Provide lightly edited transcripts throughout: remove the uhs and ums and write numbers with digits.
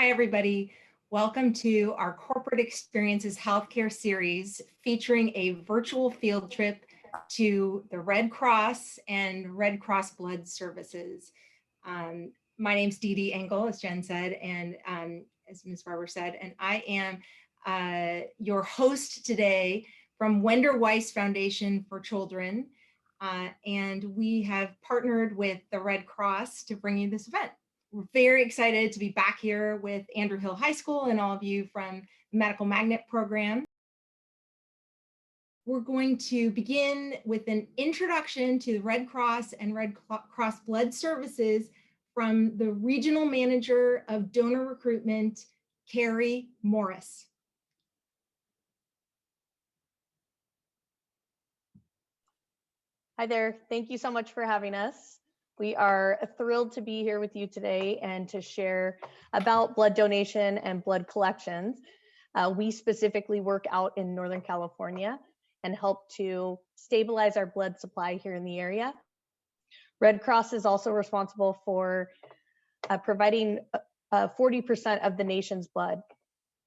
Hi, everybody. Welcome to our Corporate Experiences Healthcare series featuring a virtual field trip to the Red Cross and Red Cross Blood Services. My name's Dee Dee Engel, as Jen said, and as Ms. Barber said, and I am your host today from Wender Weiss Foundation for Children. And we have partnered with the Red Cross to bring you this event. We're very excited to be back here with Andrew Hill High School and all of you from the Medical Magnet program. We're going to begin with an introduction to the Red Cross and Red Cross Blood Services from the Regional Manager of Donor Recruitment, Carrie Morris. Hi there. Thank you so much for having us. We are thrilled to be here with you today and to share about blood donation and blood collections. We specifically work out in Northern California and help to stabilize our blood supply here in the area. Red Cross is also responsible for providing 40% of the nation's blood,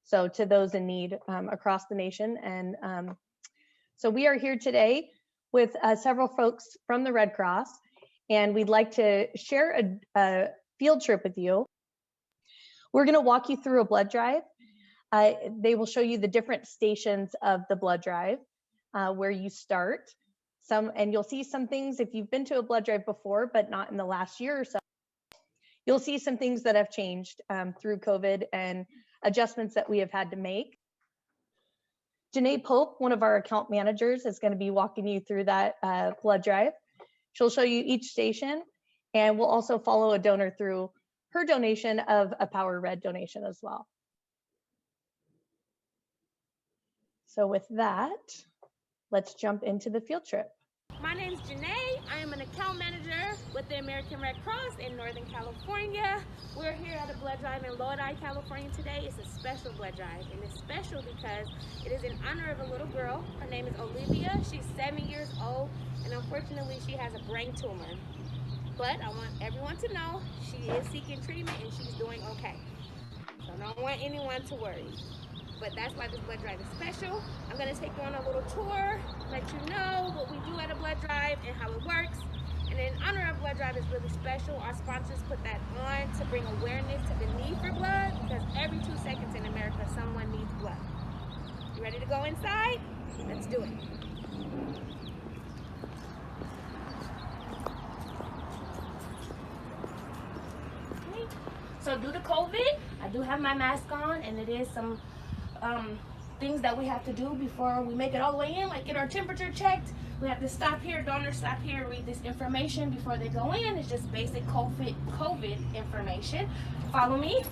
so to those in need across the nation. And so we are here today with several folks from the Red Cross, and we'd like to share a field trip with you. We're going to walk you through a blood drive. They will show you the different stations of the blood drive, where you start. And you'll see some things if you've been to a blood drive before, but not in the last year or so. You'll see some things that have changed through COVID and adjustments that we have had to make. Janae Pope, one of our account managers, is going to be walking you through that blood drive. She'll show you each station, and we'll also follow a donor through her donation of a Power Red donation as well. So with that, let's jump into the field trip. My name is Janae. I am an account manager with the American Red Cross in Northern California. We're here at a blood drive in Lodi, California today. It's a special blood drive, and it's special because it is in honor of a little girl. Her name is Olivia. She's 7 years old, and unfortunately she has a brain tumor. But I want everyone to know she is seeking treatment and she's doing okay. So I don't want anyone to worry. But that's why this blood drive is special. I'm going to take you on a little tour, let you know what we do at a blood drive and how it works. And in honor of blood drive is really special. Our sponsors put that on to bring awareness to the need for blood, because every 2 seconds in America, someone needs blood. You ready to go inside? Let's do it. Okay. So due to COVID, I do have my mask on, and it is some things that we have to do before we make it all the way in, like get our temperature checked. We have to stop here, donors stop here, read this information before they go in. It's just basic COVID information. Follow me.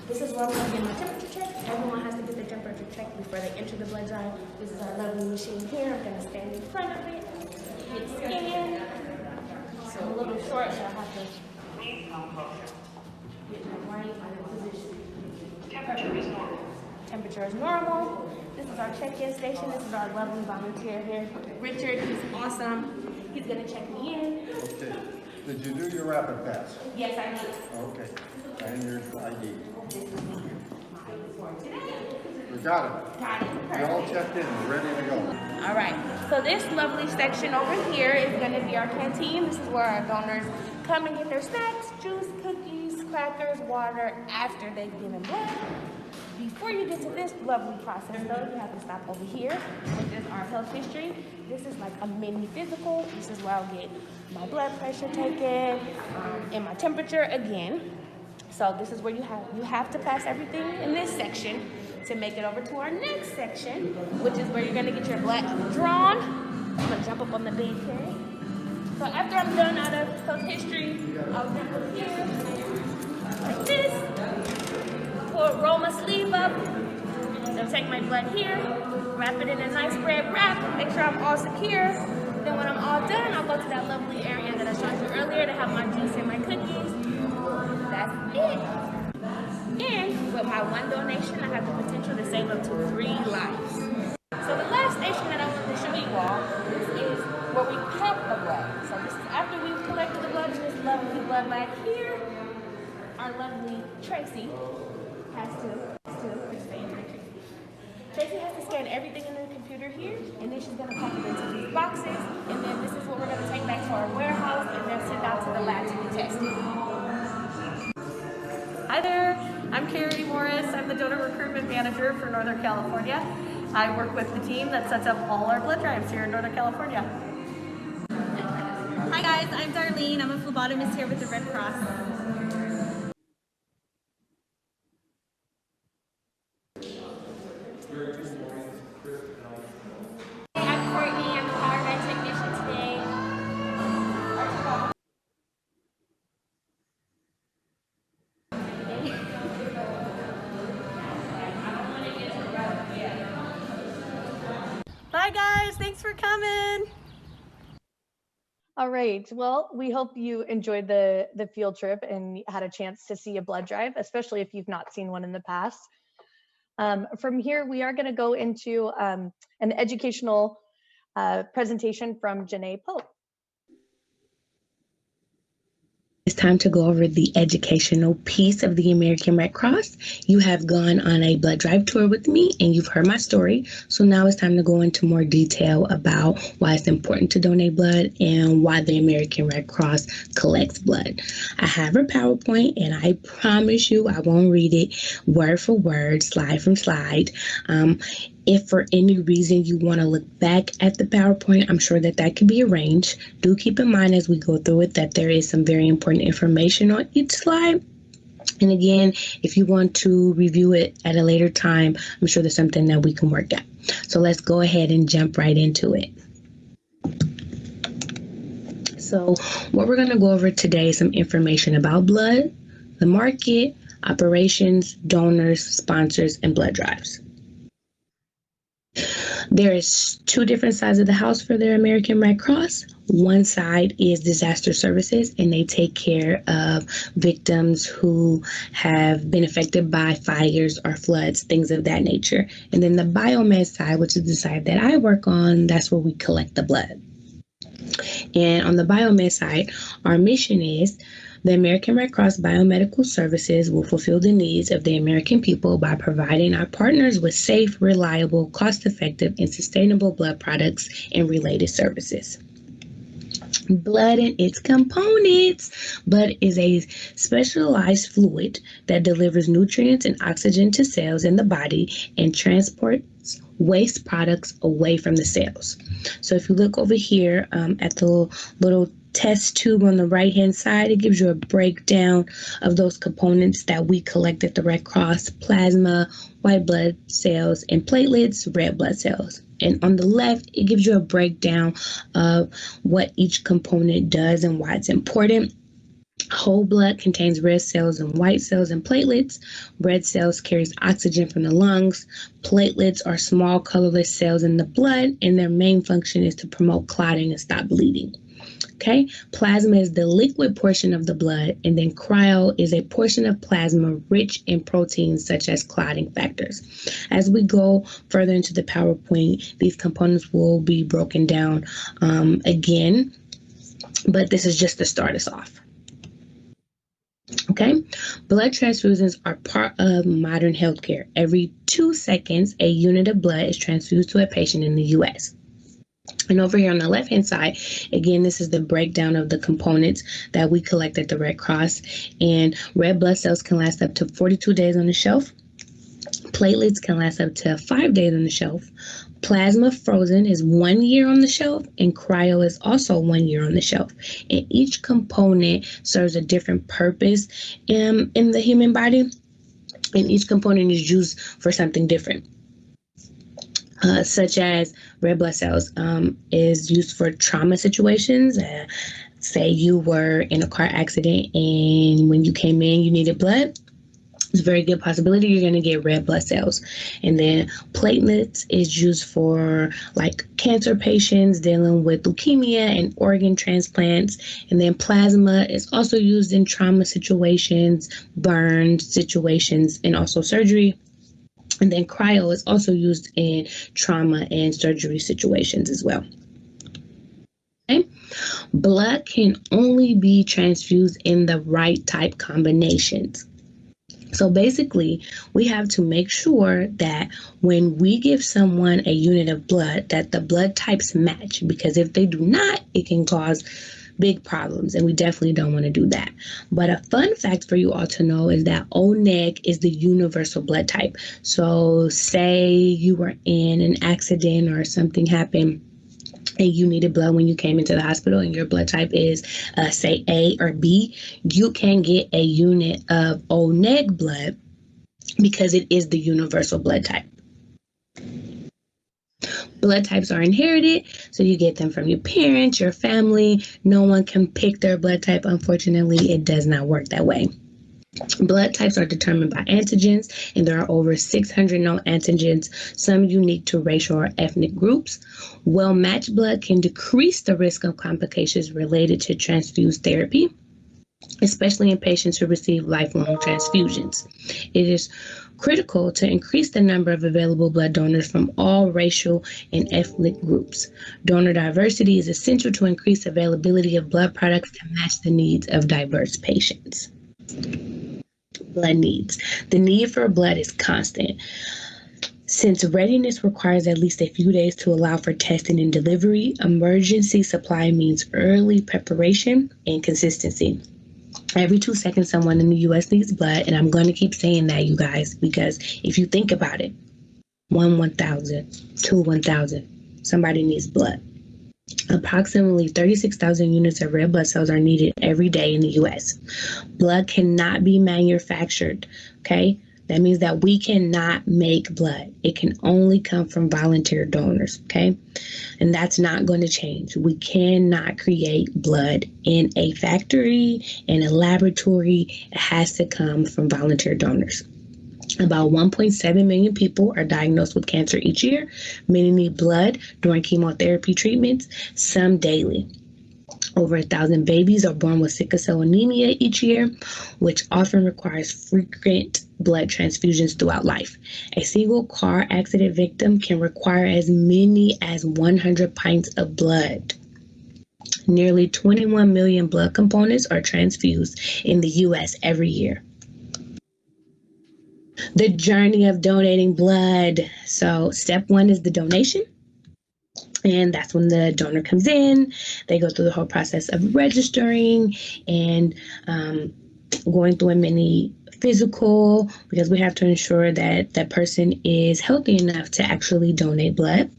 This is where I'm going to get my temperature checked. Everyone has to get their temperature checked before they enter the blood drive. This is our lovely machine here. I'm going to stand in front of it, hit scan. I'm a little short, so I have to get my right position. Temperature is normal. Temperature is normal. This is our check-in station. This is our lovely volunteer here, Richard. He's awesome. He's gonna check me in. Okay. Did you do your rapid pass? Yes, I did. Okay. And your ID. This is my for today. We got it. Got it. You're all checked in. We're ready to go. All right, so this lovely section over here is going to be our canteen. This is where our donors come and get their snacks, juice, cookies, crackers, water after they've given blood. Before you get to this lovely process though, you have to stop over here, which is our health history. This is like a mini physical. This is where I'll get my blood pressure taken and my temperature again. So this is where you have to pass everything in this section to make it over to our next section, which is where you're gonna get your blood drawn. I'm gonna jump up on the bed here. So after I'm done out of health history, I'll jump up here, like this. Roll my sleeve up. I'll take my blood here, wrap it in a nice red wrap, make sure I'm all secure. Then when I'm all done, I'll go to that lovely area that I showed you earlier to have my juice and my cookies. That's it. And with my one donation, I have the potential to save up to 3 lives. So the last station that I want to show you all is where we tap the blood. So this is after we've collected the blood in this lovely blood bag here. Our lovely Tracy has to Tracy has to scan everything in the computer here, and then she's going to pack it into these boxes, and then this is what we're going to take back to our warehouse and then send out to the lab to be tested. Hi there, I'm Carrie Morris. I'm the donor recruitment manager for Northern California. I work with the team that sets up all our blood drives here in Northern California. Hi guys, I'm Darlene. I'm a phlebotomist here with the Red Cross. I'm Courtney. I'm the power line technician today. Bye guys, thanks for coming. All right. Well, we hope you enjoyed the field trip and had a chance to see a blood drive, especially if you've not seen one in the past. From here, we are going to go into an educational presentation from Janae Pope. It's time to go over the educational piece of the American Red Cross. You have gone on a blood drive tour with me and you've heard my story. So now it's time to go into more detail about why it's important to donate blood and why the American Red Cross collects blood. I have a PowerPoint and I promise you I won't read it word for word, slide from slide. If for any reason you want to look back at the PowerPoint, I'm sure that can be arranged. Do keep in mind as we go through it that there is some very important information on each slide. And again, if you want to review it at a later time, I'm sure there's something that we can work out. So let's go ahead and jump right into it. So what we're going to go over today is some information about blood, the market, operations, donors, sponsors, and blood drives. There is two different sides of the house for the American Red Cross. One side is disaster services, and they take care of victims who have been affected by fires or floods, things of that nature. And then the biomed side, which is the side that I work on, that's where we collect the blood. And on the biomed side, our mission is the American Red Cross Biomedical Services will fulfill the needs of the American people by providing our partners with safe, reliable, cost-effective, and sustainable blood products and related services. Blood and its components. Blood is a specialized fluid that delivers nutrients and oxygen to cells in the body and transports waste products away from the cells. So if you look over here at the little test tube on the right hand side, it gives you a breakdown of those components that we collect at the Red Cross: plasma, white blood cells, and platelets, red blood cells. And on the left, it gives you a breakdown of what each component does and why it's important. Whole blood contains red cells and white cells and platelets. Red cells carries oxygen from the lungs. Platelets are small colorless cells in the blood, and their main function is to promote clotting and stop bleeding. Okay, plasma is the liquid portion of the blood, and then cryo is a portion of plasma rich in proteins such as clotting factors. As we go further into the PowerPoint, these components will be broken down again, but this is just to start us off. Okay, blood transfusions are part of modern healthcare. Every 2 seconds, a unit of blood is transfused to a patient in the U.S. And over here on the left-hand side, again, this is the breakdown of the components that we collect at the Red Cross. And red blood cells can last up to 42 days on the shelf. Platelets can last up to 5 days on the shelf. Plasma frozen is 1 year on the shelf, and cryo is also 1 year on the shelf. And each component serves a different purpose in the human body, and each component is used for something different. Such as red blood cells is used for trauma situations. Say you were in a car accident and when you came in, you needed blood. It's a very good possibility you're going to get red blood cells. And then platelets is used for like cancer patients dealing with leukemia and organ transplants. And then plasma is also used in trauma situations, burn situations, and also surgery. And then cryo is also used in trauma and surgery situations as well. Okay? Blood can only be transfused in the right type combinations. So basically, we have to make sure that when we give someone a unit of blood, that the blood types match, because if they do not, it can cause big problems, and we definitely don't want to do that. But a fun fact for you all to know is that O neg is the universal blood type. So say you were in an accident or something happened and you needed blood when you came into the hospital and your blood type is say A or B, you can get a unit of O neg blood because it is the universal blood type. Blood types are inherited, so you get them from your parents, your family. No one can pick their blood type. Unfortunately, it does not work that way. Blood types are determined by antigens, and there are over 600 known antigens, some unique to racial or ethnic groups. Well-matched blood can decrease the risk of complications related to transfused therapy, especially in patients who receive lifelong transfusions. It is critical to increase the number of available blood donors from all racial and ethnic groups. Donor diversity is essential to increase availability of blood products to match the needs of diverse patients. Blood needs. The need for blood is constant. Since readiness requires at least a few days to allow for testing and delivery, emergency supply means early preparation and consistency. Every 2 seconds, someone in the U.S. needs blood, and I'm going to keep saying that, you guys, because if you think about it, 1,000, 1,000, somebody needs blood. Approximately 36,000 units of red blood cells are needed every day in the U.S. Blood cannot be manufactured, okay? That means that we cannot make blood. It can only come from volunteer donors, okay? And that's not going to change. We cannot create blood in a factory, in a laboratory. It has to come from volunteer donors. About 1.7 million people are diagnosed with cancer each year. Many need blood during chemotherapy treatments, some daily. Over 1,000 babies are born with sickle cell anemia each year, which often requires frequent blood transfusions throughout life. A single car accident victim can require as many as 100 pints of blood. Nearly 21 million blood components are transfused in the U.S. every year. The journey of donating blood. So step one is the donation. And that's when the donor comes in. They go through the whole process of registering and going through a mini physical, because we have to ensure that that person is healthy enough to actually donate blood.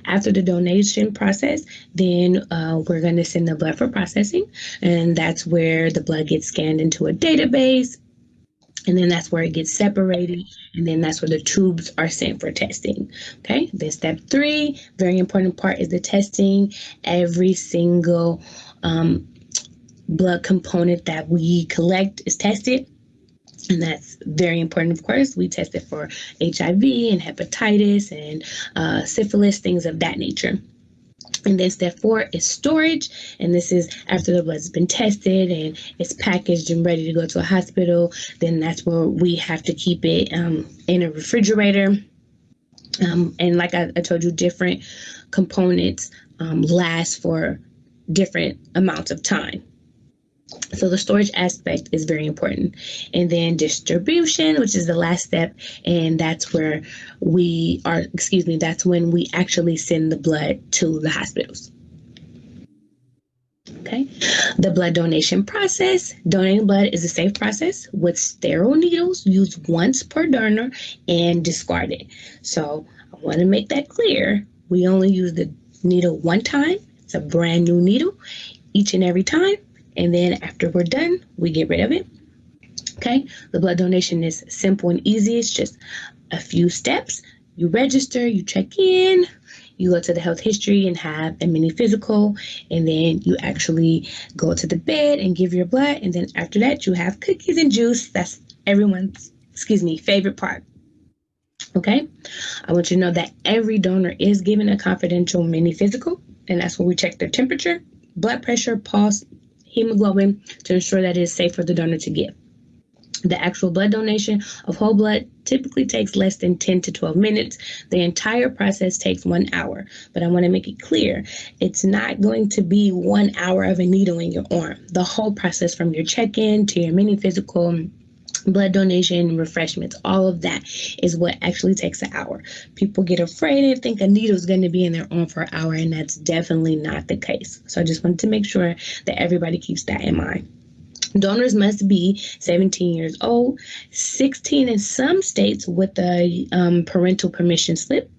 After the donation process, then we're going to send the blood for processing. And that's where the blood gets scanned into a database. And then that's where it gets separated. And then that's where the tubes are sent for testing. Okay. Then step 3, very important part, is the testing. Every single blood component that we collect is tested. And that's very important, of course. We test it for HIV and hepatitis and syphilis, things of that nature. And then step 4 is storage. And this is after the blood's been tested and it's packaged and ready to go to a hospital. Then that's where we have to keep it in a refrigerator. And like I told you, different components last for different amounts of time. So the storage aspect is very important. And then distribution, which is the last step. And that's where that's when we actually send the blood to the hospitals. Okay. The blood donation process. Donating blood is a safe process with sterile needles used once per donor and discarded. So I want to make that clear. We only use the needle one time. It's a brand new needle each and every time. And then after we're done, we get rid of it. Okay. The blood donation is simple and easy. It's just a few steps. You register, you check in, you go to the health history and have a mini physical. And then you actually go to the bed and give your blood. And then after that, you have cookies and juice. That's everyone's, favorite part. Okay. I want you to know that every donor is given a confidential mini physical. And that's where we check their temperature, blood pressure, pulse, hemoglobin, to ensure that it is safe for the donor to give. The actual blood donation of whole blood typically takes less than 10 to 12 minutes. The entire process takes 1 hour. But I want to make it clear, it's not going to be 1 hour of a needle in your arm. The whole process from your check-in to your mini physical, blood donation, refreshments, all of that is what actually takes an hour. People get afraid and think a needle is going to be in their arm for an hour, and that's definitely not the case. So I just wanted to make sure that everybody keeps that in mind. Donors must be 17 years old, 16 in some states with a parental permission slip,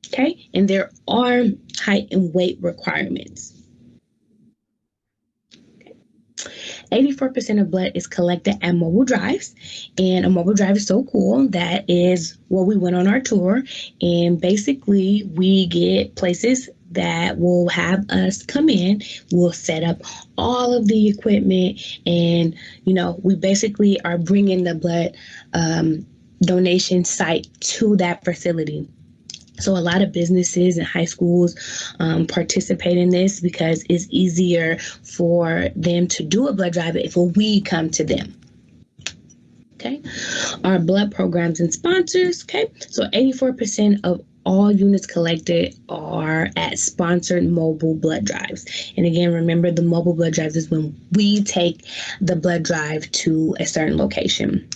okay? And there are height and weight requirements. 84% of blood is collected at mobile drives, and a mobile drive is so cool. That is where we went on our tour, and basically we get places that will have us come in. We'll set up all of the equipment, and we basically are bringing the blood donation site to that facility. So a lot of businesses and high schools participate in this because it's easier for them to do a blood drive if we come to them. Okay, our blood programs and sponsors. Okay, so 84% of all units collected are at sponsored mobile blood drives. And again, remember, the mobile blood drives is when we take the blood drive to a certain location.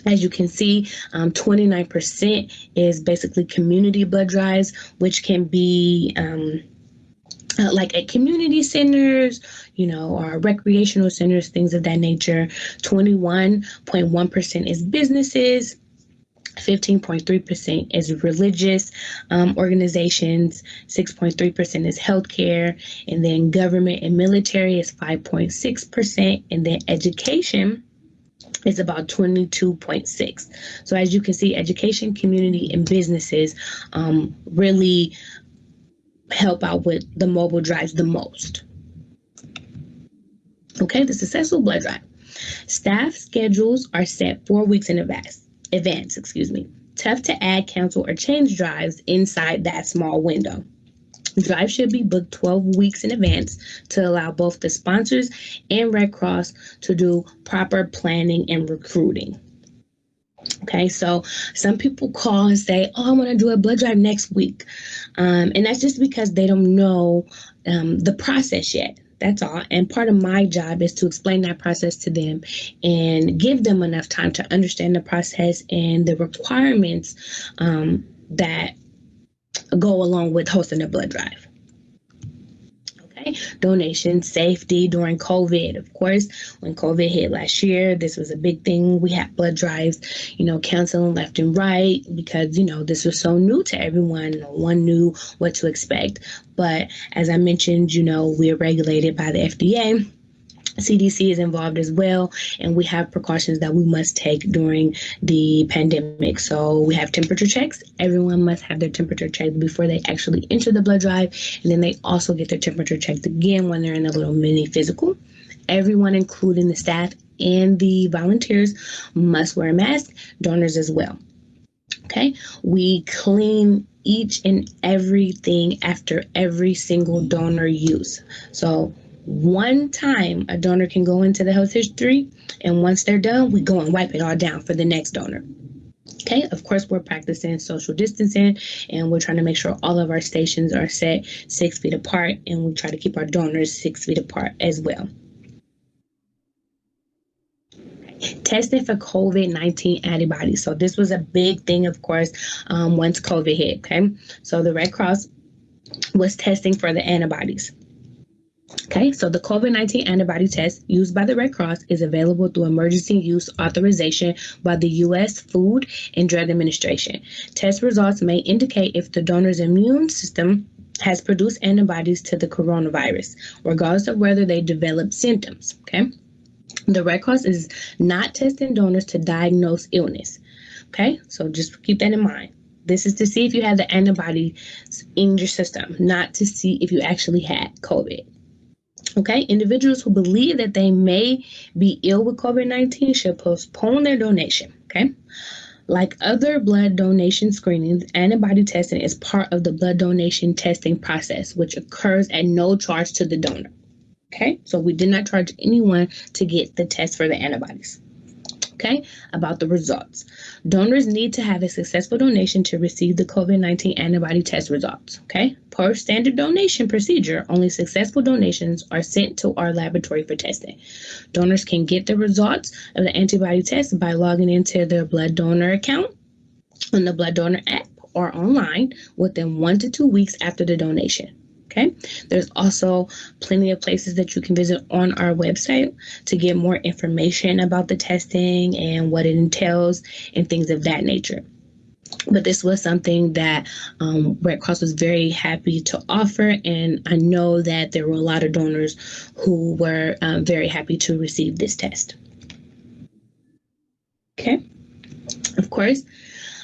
As you can see, 29% is basically community blood drives, which can be like at community centers, or recreational centers, things of that nature. 21.1% is businesses. 15.3% is religious organizations, 6.3% is healthcare, and then government and military is 5.6%, and then education is about 22.6. So as you can see, education, community, and businesses really help out with the mobile drives the most. Okay, the successful blood drive. Staff schedules are set 4 weeks in advance. Tough to add, cancel, or change drives inside that small window. Drive should be booked 12 weeks in advance to allow both the sponsors and Red Cross to do proper planning and recruiting. Okay, so some people call and say, I want to do a blood drive next week. And that's just because they don't know the process yet. That's all. And part of my job is to explain that process to them and give them enough time to understand the process and the requirements that go along with hosting a blood drive. Okay, donation safety during COVID. Of course, when COVID hit last year, this was a big thing. We had blood drives, canceling left and right because, this was so new to everyone. No one knew what to expect. But as I mentioned, we're regulated by the FDA. CDC is involved as well, and we have precautions that we must take during the pandemic. So we have temperature checks. Everyone must have their temperature checked before they actually enter the blood drive, and then they also get their temperature checked again when they're in the little mini physical. Everyone, including the staff and the volunteers, must wear a mask, donors as well. Okay, we clean each and everything after every single donor use. So one time a donor can go into the health history, and once they're done, we go and wipe it all down for the next donor. Okay, of course, we're practicing social distancing, and we're trying to make sure all of our stations are set 6 feet apart, and we try to keep our donors 6 feet apart as well. Testing for COVID-19 antibodies. So this was a big thing, of course, once COVID hit. Okay, so the Red Cross was testing for the antibodies. Okay, so the COVID-19 antibody test used by the Red Cross is available through emergency use authorization by the U.S. Food and Drug Administration. Test results may indicate if the donor's immune system has produced antibodies to the coronavirus, regardless of whether they develop symptoms. Okay, the Red Cross is not testing donors to diagnose illness. Okay, so just keep that in mind. This is to see if you have the antibodies in your system, not to see if you actually had COVID. Okay, individuals who believe that they may be ill with COVID-19 should postpone their donation. Okay, like other blood donation screenings, antibody testing is part of the blood donation testing process, which occurs at no charge to the donor. Okay, so we did not charge anyone to get the test for the antibodies. Okay, about the results. Donors need to have a successful donation to receive the COVID-19 antibody test results. Okay, per standard donation procedure, only successful donations are sent to our laboratory for testing. Donors can get the results of the antibody test by logging into their blood donor account on the blood donor app or online within 1 to 2 weeks after the donation. Okay, there's also plenty of places that you can visit on our website to get more information about the testing and what it entails and things of that nature. But this was something that Red Cross was very happy to offer, and I know that there were a lot of donors who were very happy to receive this test. Okay, of course,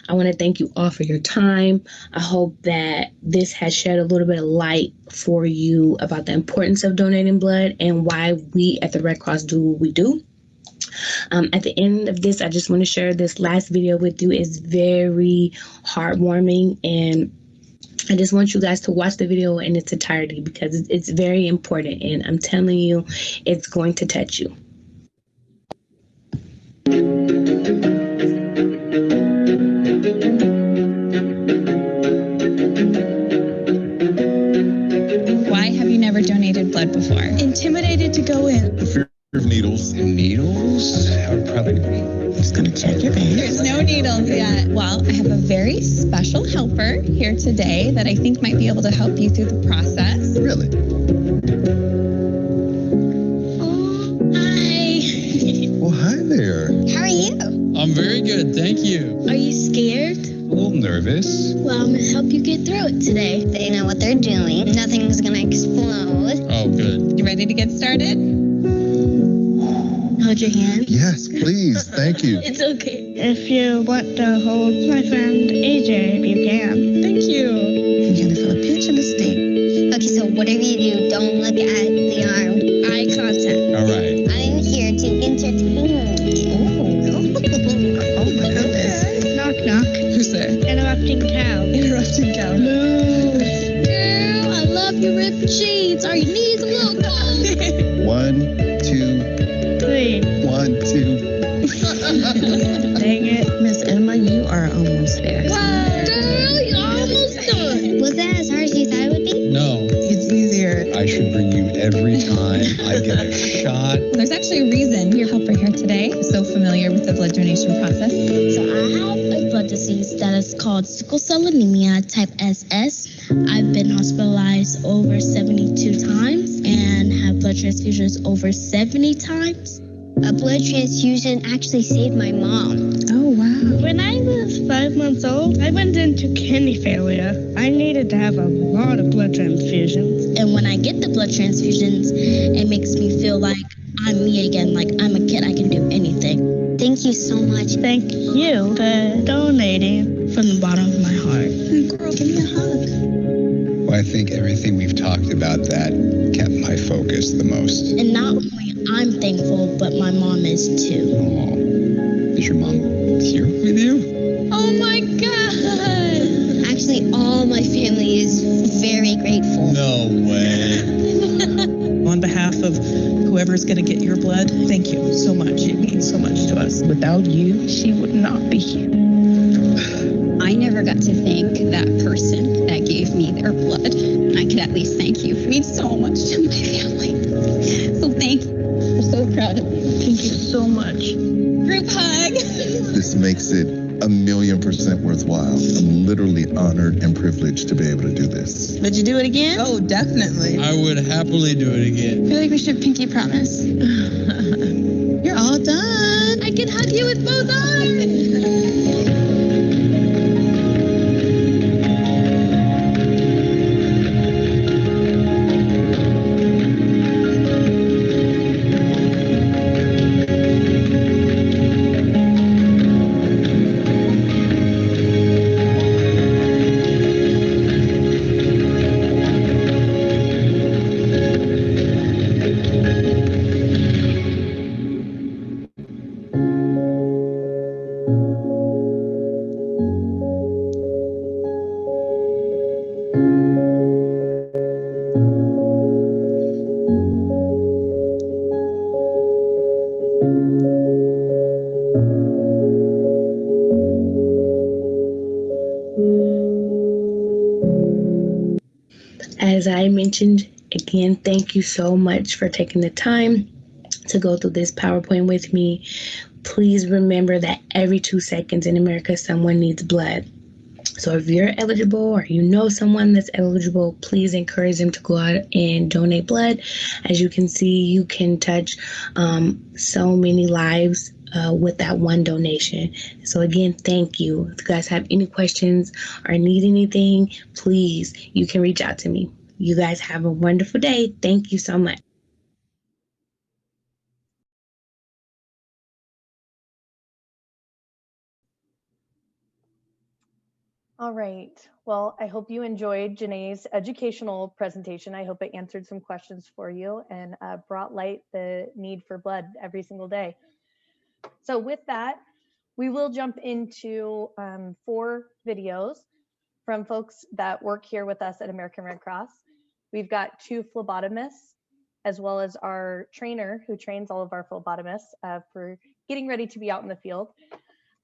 I want to thank you all for your time. I hope that this has shed a little bit of light for you about the importance of donating blood and why we at the Red Cross do what we do. At the end of this, I just want to share this last video with you. It's very heartwarming, and I just want you guys to watch the video in its entirety because it's very important, and I'm telling you, it's going to touch you. Why have you never donated blood before? Intimidated to go in. The fear of needles. And needles? I would probably just gonna check your veins. There's no needles yet. Well, I have a very special helper here today that I think might be able to help you through the process. Really? Oh, hi. Well, hi there. How are you? I'm very good, thank you. Are you scared? A little nervous. Well, I'm gonna help you get through it today. They know what they're doing. Nothing's gonna explode. Oh, good. You ready to get started? Hold your hand. Yes, please. Thank you. It's okay. If you want to hold my friend AJ, you can. Thank you. I'm gonna feel a pinch and a sting. Okay, so whatever you do, don't look at the arm. Eye contact. All right. I'm here to entertain you. Oh my goodness. Knock, knock. Who's there? Interrupting cow. Interrupting cow. Moo. Girl, I love your ripped jeans. Are your knees a little cold? 1, 2, 3. 1, 2. Dang it. Miss Emma, you are almost there. Wow, girl, you're almost done. Was that as hard as you thought it would be? No. It's easier. I should bring you every time I get a shot. There's actually a reason your helper here today is so familiar with the blood donation process. So I have a blood disease that is called sickle cell anemia type SS. I've been hospitalized over 72 times and have blood transfusions over 70 times. A blood transfusion actually saved my mom. Oh, wow. When I was 5 months old, I went into kidney failure. I needed to have a lot of blood transfusions. And when I get the blood transfusions, it makes me feel like I'm me again, like I'm a kid, I can do anything. Thank you so much. Thank you for donating From the bottom of my heart. Girl, give me a hug. Well, I think everything we've talked about that kept my focus the most. And not only I'm thankful, but my mom is too. Oh, is your mom here with you? Oh my God. Actually, all my family is very grateful. No way. On behalf of whoever's going to get your blood, thank you so much. It means so much to us. Without you, she would not be here. I never got to thank that person that gave me their blood. I could at least thank you. It means so much to my family. So thank you. I'm so proud of you. Thank you so much. Group hug. This makes it 1,000,000% worthwhile. I'm literally honored and privileged to be able to do this. Would you do it again? Oh, definitely. I would happily do it again. I feel like we should pinky promise. You're all done. I can hug you with both arms. mentioned, again, thank you so much for taking the time to go through this PowerPoint with me. Please remember that every 2 seconds in America, someone needs blood. So if you're eligible or you know someone that's eligible, please encourage them to go out and donate blood. As you can see, you can touch so many lives with that one donation. So again, thank you. If you guys have any questions or need anything, please, you can reach out to me. You guys have a wonderful day. Thank you so much. All right. Well, I hope you enjoyed Janae's educational presentation. I hope it answered some questions for you and brought light the need for blood every single day. So with that, we will jump into 4 videos from folks that work here with us at American Red Cross. We've got 2 phlebotomists, as well as our trainer who trains all of our phlebotomists for getting ready to be out in the field,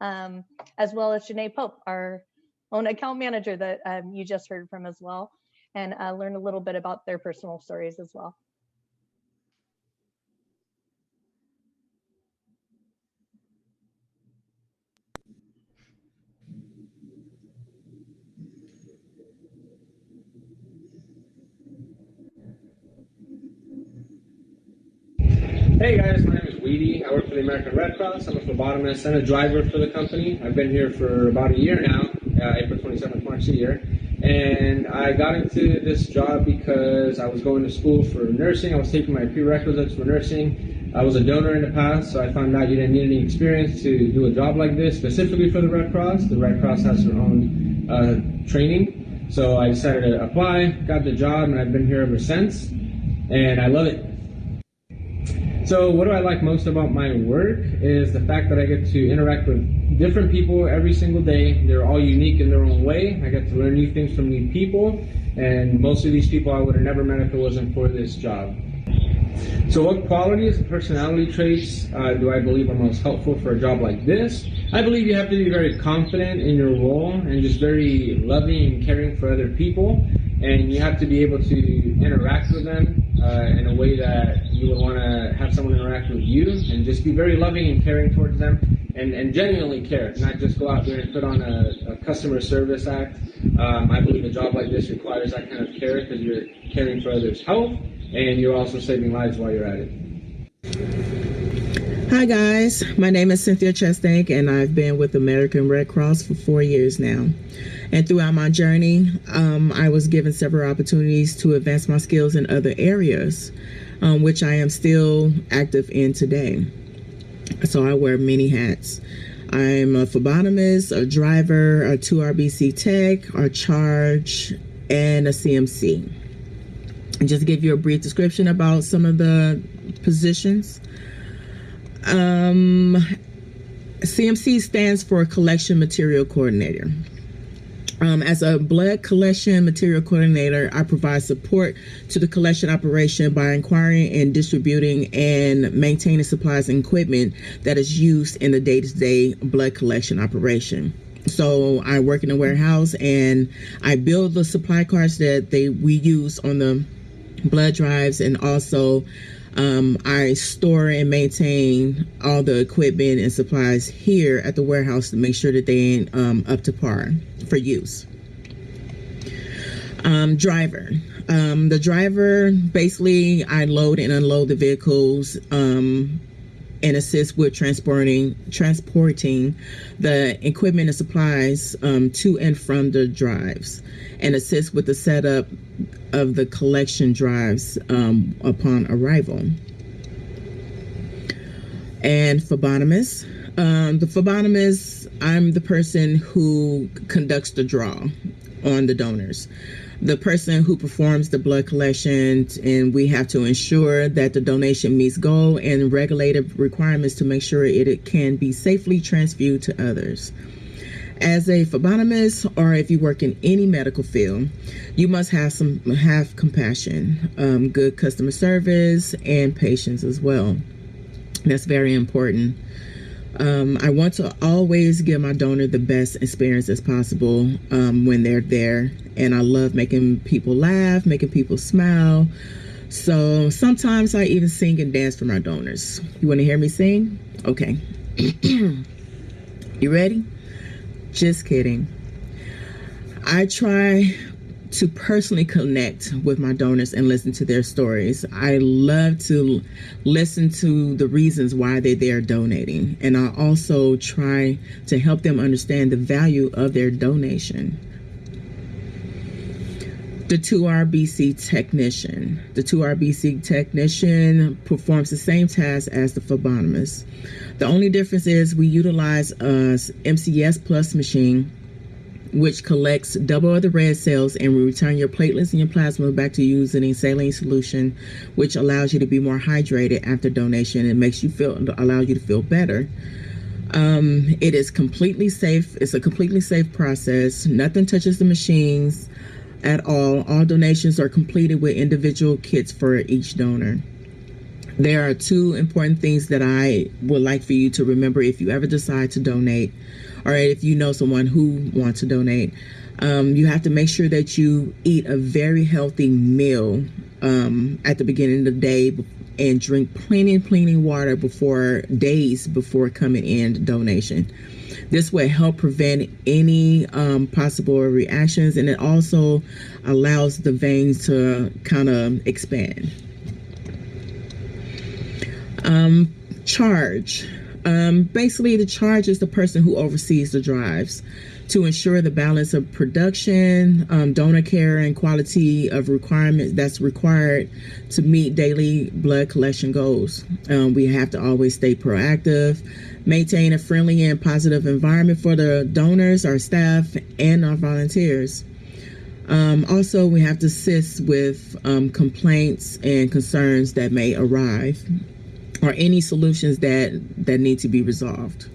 as well as Janae Pope, our own account manager that you just heard from as well, and learn a little bit about their personal stories as well. Hey guys, my name is Weedy. I work for the American Red Cross. I'm a phlebotomist and a driver for the company. I've been here for about a year now, April 27th, March a year. And I got into this job because I was going to school for nursing. I was taking my prerequisites for nursing. I was a donor in the past, so I found out you didn't need any experience to do a job like this, specifically for the Red Cross. The Red Cross has their own training. So I decided to apply, got the job, and I've been here ever since. And I love it. So what do I like most about my work is the fact that I get to interact with different people every single day. They're all unique in their own way. I get to learn new things from new people, and most of these people I would have never met if it wasn't for this job. So what qualities and personality traits do I believe are most helpful for a job like this? I believe you have to be very confident in your role and just very loving and caring for other people. And you have to be able to interact with them in a way that you would want to have someone interact with you, and just be very loving and caring towards them, and genuinely care, not just go out there and put on a customer service act. I believe a job like this requires that kind of care because you're caring for others' health, and you're also saving lives while you're at it. Hi guys, my name is Cynthia Chestank, and I've been with American Red Cross for 4 years now. And throughout my journey, I was given several opportunities to advance my skills in other areas, which I am still active in today. So I wear many hats. I'm a phlebotomist, a driver, a 2RBC tech, a charge, and a CMC. And just to give you a brief description about some of the positions. CMC stands for Collection Material Coordinator. As a blood collection material coordinator, I provide support to the collection operation by inquiring and distributing and maintaining supplies and equipment that is used in the day-to-day blood collection operation. So I work in a warehouse and I build the supply carts that we use on the blood drives, and also I store and maintain all the equipment and supplies here at the warehouse to make sure that they ain't up to par for use. Driver. The driver, basically, I load and unload the vehicles and assist with transporting the equipment and supplies to and from the drives, and assist with the setup of the collection drives upon arrival. And phlebotomist. The phlebotomist, I'm the person who conducts the draw on the donors, the person who performs the blood collection, and we have to ensure that the donation meets goal and regulated requirements to make sure it can be safely transfused to others. As a phlebotomist, or if you work in any medical field, you must have compassion, good customer service, and patience as well. That's very important. I want to always give my donor the best experience as possible when they're there. And I love making people laugh, making people smile. So sometimes I even sing and dance for my donors. You want to hear me sing? Okay. You ready? Just kidding. I try to personally connect with my donors and listen to their stories. I love to listen to the reasons why they're donating. And I also try to help them understand the value of their donation. The 2RBC technician. The 2RBC technician performs the same task as the phlebotomist. The only difference is we utilize a MCS Plus machine, which collects double of the red cells, and we return your platelets and your plasma back to you using saline solution, which allows you to be more hydrated after donation and allows you to feel better. It is completely safe. It's a completely safe process. Nothing touches the machines at all. All donations are completed with individual kits for each donor. There are two important things that I would like for you to remember if you ever decide to donate, or if you know someone who wants to donate. You have to make sure that you eat a very healthy meal at the beginning of the day, and drink plenty of water days before coming in donation. This will help prevent any possible reactions, and it also allows the veins to kind of expand. Charge. Basically, the charge is the person who oversees the drives to ensure the balance of production, donor care, and quality of requirement that's required to meet daily blood collection goals. We have to always stay proactive, maintain a friendly and positive environment for the donors, our staff, and our volunteers. Also, we have to assist with complaints and concerns that may arise, or any solutions that need to be resolved.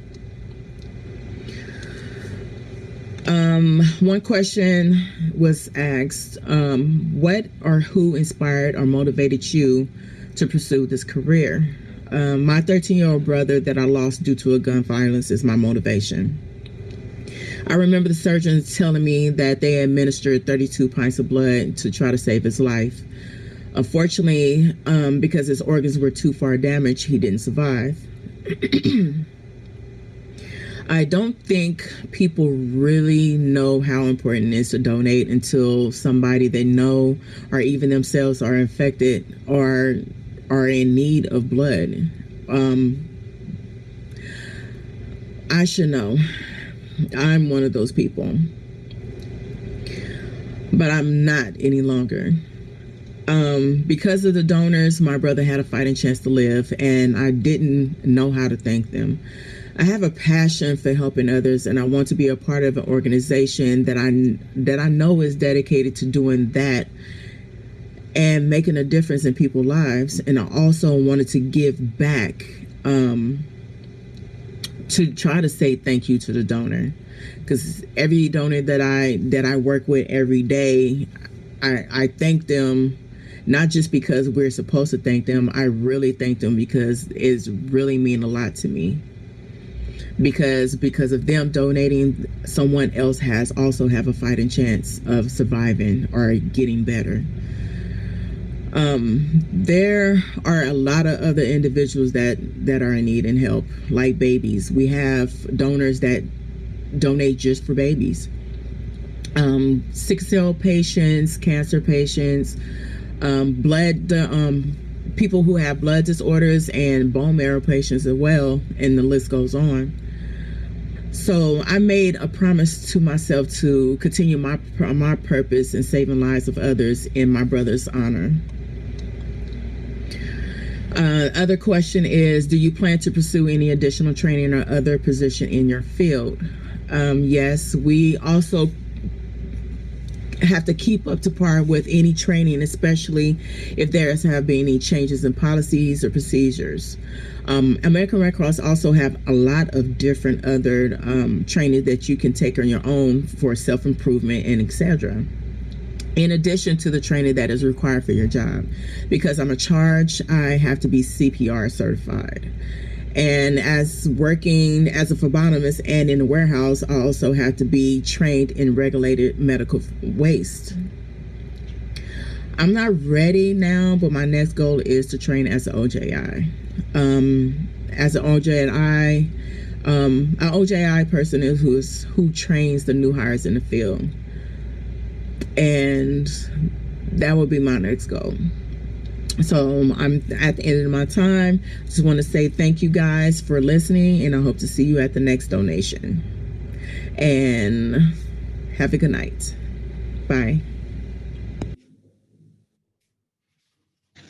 One question was asked, what or who inspired or motivated you to pursue this career? My 13-year-old brother that I lost due to a gun violence is my motivation. I remember the surgeons telling me that they administered 32 pints of blood to try to save his life. Unfortunately, because his organs were too far damaged, he didn't survive. I don't think people really know how important it is to donate until somebody they know or even themselves are infected or are in need of blood. I should know. I'm one of those people. But I'm not any longer. Because of the donors, my brother had a fighting chance to live, and I didn't know how to thank them. I have a passion for helping others, and I want to be a part of an organization that I know is dedicated to doing that and making a difference in people's lives. And I also wanted to give back, to try to say thank you to the donor, because every donor that I work with every day, I thank them. Not just because we're supposed to thank them, I really thank them because it's really mean a lot to me. Because of them donating, someone else also have a fighting chance of surviving or getting better. There are a lot of other individuals that are in need and help, like babies. We have donors that donate just for babies. Sickle cell patients, cancer patients, people who have blood disorders, and bone marrow patients as well, and the list goes on. So I made a promise to myself to continue my purpose in saving lives of others in my brother's honor. Other question is, do you plan to pursue any additional training or other position in your field? Yes, we also have to keep up to par with any training, especially if there have been any changes in policies or procedures. American Red Cross also have a lot of different other training that you can take on your own for self-improvement and etc. In addition to the training that is required for your job. Because I'm a charge, I have to be CPR certified. And as working as a phlebotomist and in the warehouse, I also have to be trained in regulated medical waste. I'm not ready now, but my next goal is to train as an OJI. As an OJI person is who trains the new hires in the field. And that would be my next goal. So I'm at the end of my time. Just want to say thank you guys for listening, and I hope to see you at the next donation. And have a good night. Bye.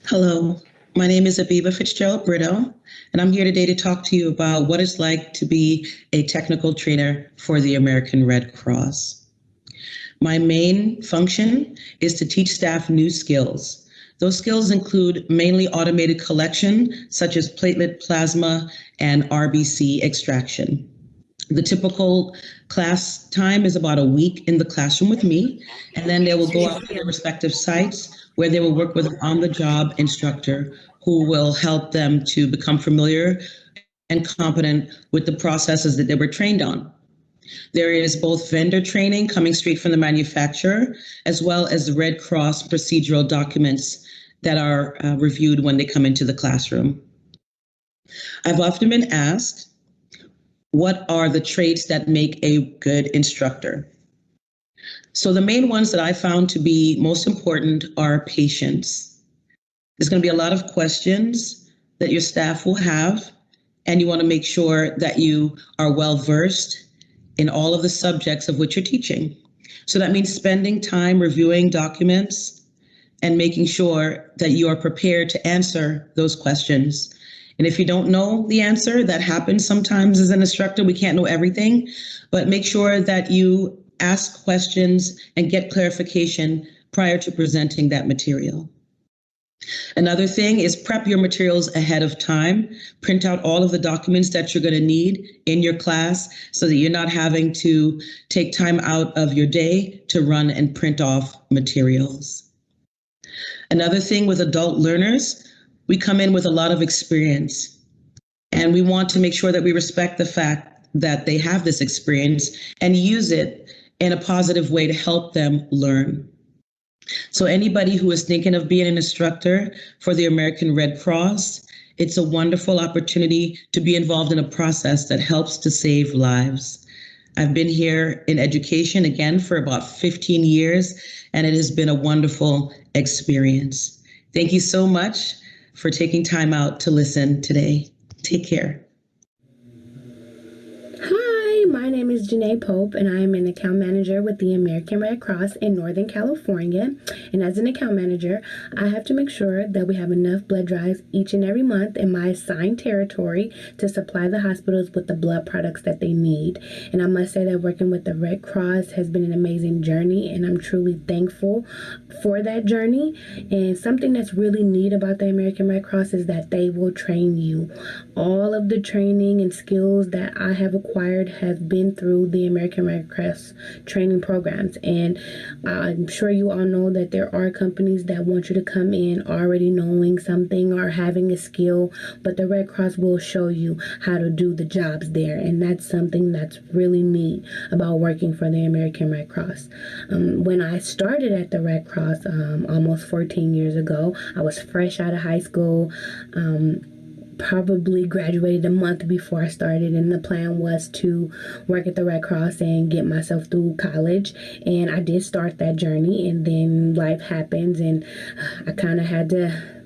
Hello, my name is Abiba Fitzgerald Brito, and I'm here today to talk to you about what it's like to be a technical trainer for the American Red Cross. My main function is to teach staff new skills. Those skills include mainly automated collection, such as platelet, plasma, and RBC extraction. The typical class time is about a week in the classroom with me, and then they will go out to their respective sites where they will work with an on-the-job instructor who will help them to become familiar and competent with the processes that they were trained on. There is both vendor training coming straight from the manufacturer, as well as the Red Cross procedural documents that are reviewed when they come into the classroom. I've often been asked, what are the traits that make a good instructor? So the main ones that I found to be most important are patience. There's going to be a lot of questions that your staff will have, and you want to make sure that you are well versed in all of the subjects of which you're teaching. So that means spending time reviewing documents and making sure that you are prepared to answer those questions. And if you don't know the answer, that happens sometimes as an instructor, we can't know everything, but make sure that you ask questions and get clarification prior to presenting that material. Another thing is prep your materials ahead of time. Print out all of the documents that you're going to need in your class so that you're not having to take time out of your day to run and print off materials. Another thing with adult learners, we come in with a lot of experience, and we want to make sure that we respect the fact that they have this experience and use it in a positive way to help them learn. So anybody who is thinking of being an instructor for the American Red Cross, it's a wonderful opportunity to be involved in a process that helps to save lives. I've been here in education again for about 15 years, and it has been a wonderful experience. Thank you so much for taking time out to listen today. Take care. Hi, my name is Janae Pope, and I am an account manager with the American Red Cross in Northern California. And as an account manager, I have to make sure that we have enough blood drives each and every month in my assigned territory to supply the hospitals with the blood products that they need. And I must say that working with the Red Cross has been an amazing journey, and I'm truly thankful for that journey. And something that's really neat about the American Red Cross is that they will train you. All of the training and skills that I have acquired have been through the American Red Cross training programs. And I'm sure you all know that there are companies that want you to come in already knowing something or having a skill, but the Red Cross will show you how to do the jobs there. And that's something that's really neat about working for the American Red Cross. When I started at the Red Cross almost 14 years ago, I was fresh out of high school. Probably graduated a month before I started, and the plan was to work at the Red Cross and get myself through college. And I did start that journey, and then life happens, and I kind of had to,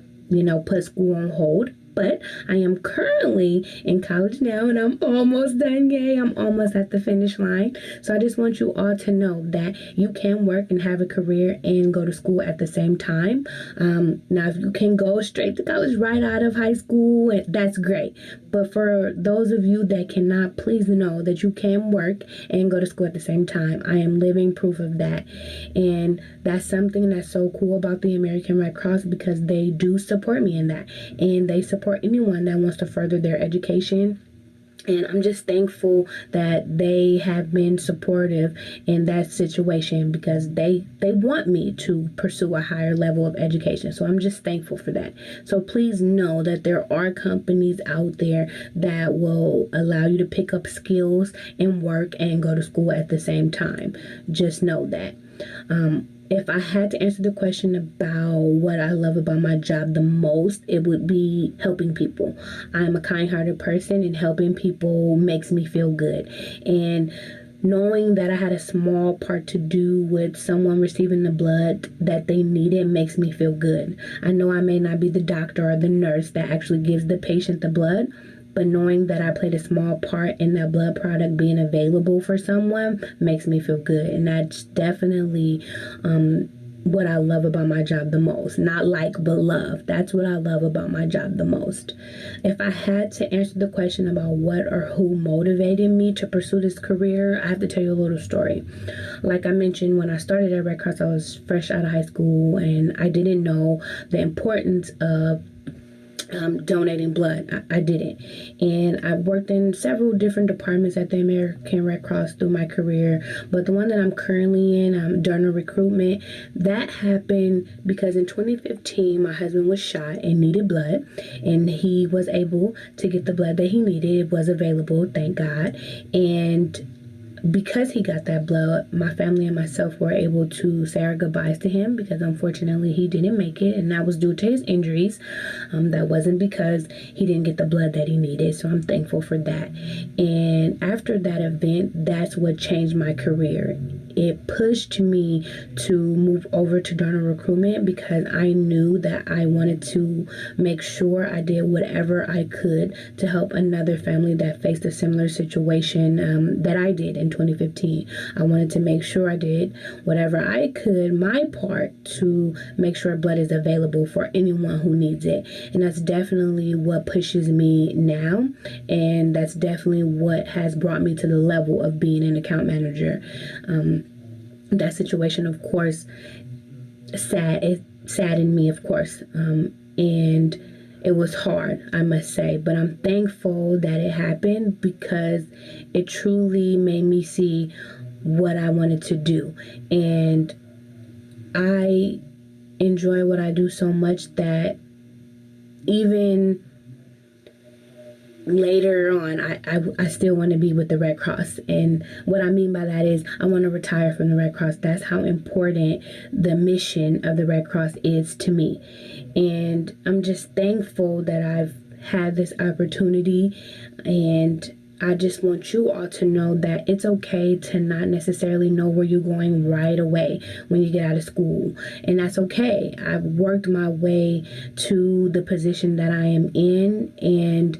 put school on hold. But I am currently in college now, and I'm almost done. Yay, I'm almost at the finish line. So I just want you all to know that you can work and have a career and go to school at the same time. Now, if you can go straight to college right out of high school, that's great. But for those of you that cannot, please know that you can work and go to school at the same time. I am living proof of that. And that's something that's so cool about the American Red Cross, because they do support me in that. And they support anyone that wants to further their education And I'm just thankful that they have been supportive in that situation because they want me to pursue a higher level of education. So I'm just thankful for that. So please know that there are companies out there that will allow you to pick up skills and work and go to school at the same time. Just know that. If I had to answer the question about what I love about my job the most, it would be helping people. I'm a kind-hearted person, and helping people makes me feel good. And knowing that I had a small part to do with someone receiving the blood that they needed makes me feel good. I know I may not be the doctor or the nurse that actually gives the patient the blood, but knowing that I played a small part in that blood product being available for someone makes me feel good. And that's definitely what I love about my job the most. Not like, but love. That's what I love about my job the most. If I had to answer the question about what or who motivated me to pursue this career, I have to tell you a little story. Like I mentioned, when I started at Red Cross, I was fresh out of high school and I didn't know the importance of donating blood. I didn't. And I worked in several different departments at the American Red Cross through my career. But the one that I'm currently in, donor recruitment, that happened because in 2015, my husband was shot and needed blood. And he was able to get the blood that he needed. It was available, thank God. And because he got that blood, my family and myself were able to say our goodbyes to him because unfortunately he didn't make it, and that was due to his injuries. That wasn't because he didn't get the blood that he needed, so I'm thankful for that. And after that event, that's what changed my career. It pushed me to move over to donor recruitment because I knew that I wanted to make sure I did whatever I could to help another family that faced a similar situation that I did in 2015. I wanted to make sure I did whatever I could, my part, to make sure blood is available for anyone who needs it. And that's definitely what pushes me now. And that's definitely what has brought me to the level of being an account manager. That situation, of course, it saddened me, of course. And it was hard, I must say, but I'm thankful that it happened because it truly made me see what I wanted to do. And I enjoy what I do so much that even later on, I still want to be with the Red Cross. And what I mean by that is I want to retire from the Red Cross. That's how important the mission of the Red Cross is to me. And I'm just thankful that I've had this opportunity, and I just want you all to know that it's okay to not necessarily know where you're going right away when you get out of school. And that's okay. I've worked my way to the position that I am in, and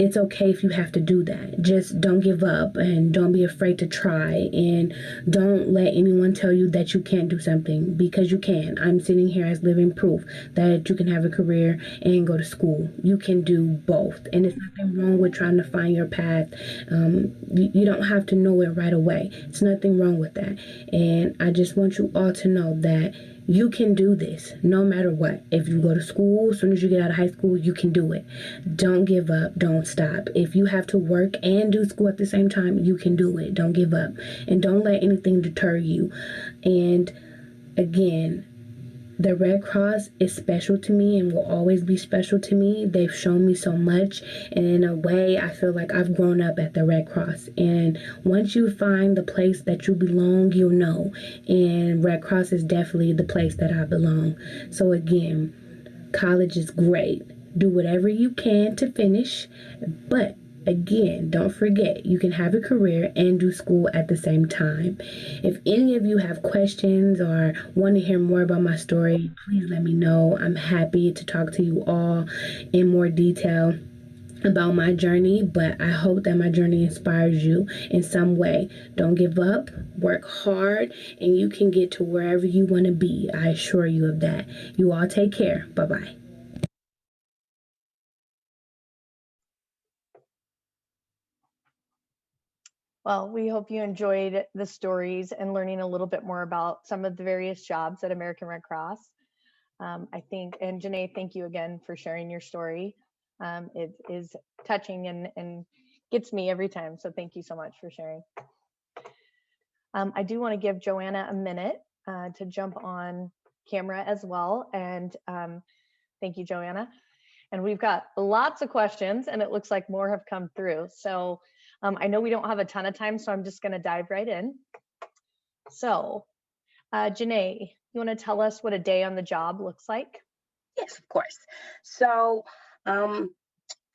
it's okay if you have to do that. Just don't give up and don't be afraid to try, and don't let anyone tell you that you can't do something, because you can. I'm sitting here as living proof that you can have a career and go to school. You can do both, and there's nothing wrong with trying to find your path. You don't have to know it right away. It's nothing wrong with that. And I just want you all to know that you can do this no matter what. If you go to school, as soon as you get out of high school, you can do it. Don't give up. Don't stop. If you have to work and do school at the same time, you can do it. Don't give up. And don't let anything deter you. And again, the Red Cross is special to me and will always be special to me. They've shown me so much, and in a way, I feel like I've grown up at the Red Cross. And once you find the place that you belong, you'll know. And Red Cross is definitely the place that I belong. So again, college is great. Do whatever you can to finish, but again, don't forget, you can have a career and do school at the same time. If any of you have questions or want to hear more about my story, please let me know. I'm happy to talk to you all in more detail about my journey, but I hope that my journey inspires you in some way. Don't give up, work hard, and you can get to wherever you want to be. I assure you of that. You all take care. Bye-bye. Well, we hope you enjoyed the stories and learning a little bit more about some of the various jobs at American Red Cross. I think, and Janae, thank you again for sharing your story. It is touching and gets me every time. So thank you so much for sharing. I do want to give Joanna a minute to jump on camera as well. And thank you, Joanna. And we've got lots of questions, and it looks like more have come through. So I know we don't have a ton of time, so I'm just going to dive right in. So Janae, you want to tell us what a day on the job looks like? Yes, of course. So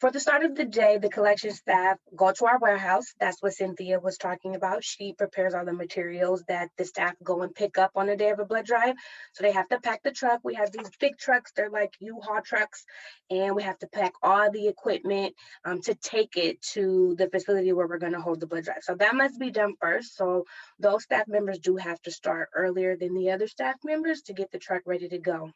for the start of the day, the collection staff go to our warehouse. That's what Cynthia was talking about. She prepares all the materials that the staff go and pick up on the day of a blood drive. So they have to pack the truck. We have these big trucks. They're like U-Haul trucks. And we have to pack all the equipment to take it to the facility where we're going to hold the blood drive. So that must be done first. So those staff members do have to start earlier than the other staff members to get the truck ready to go.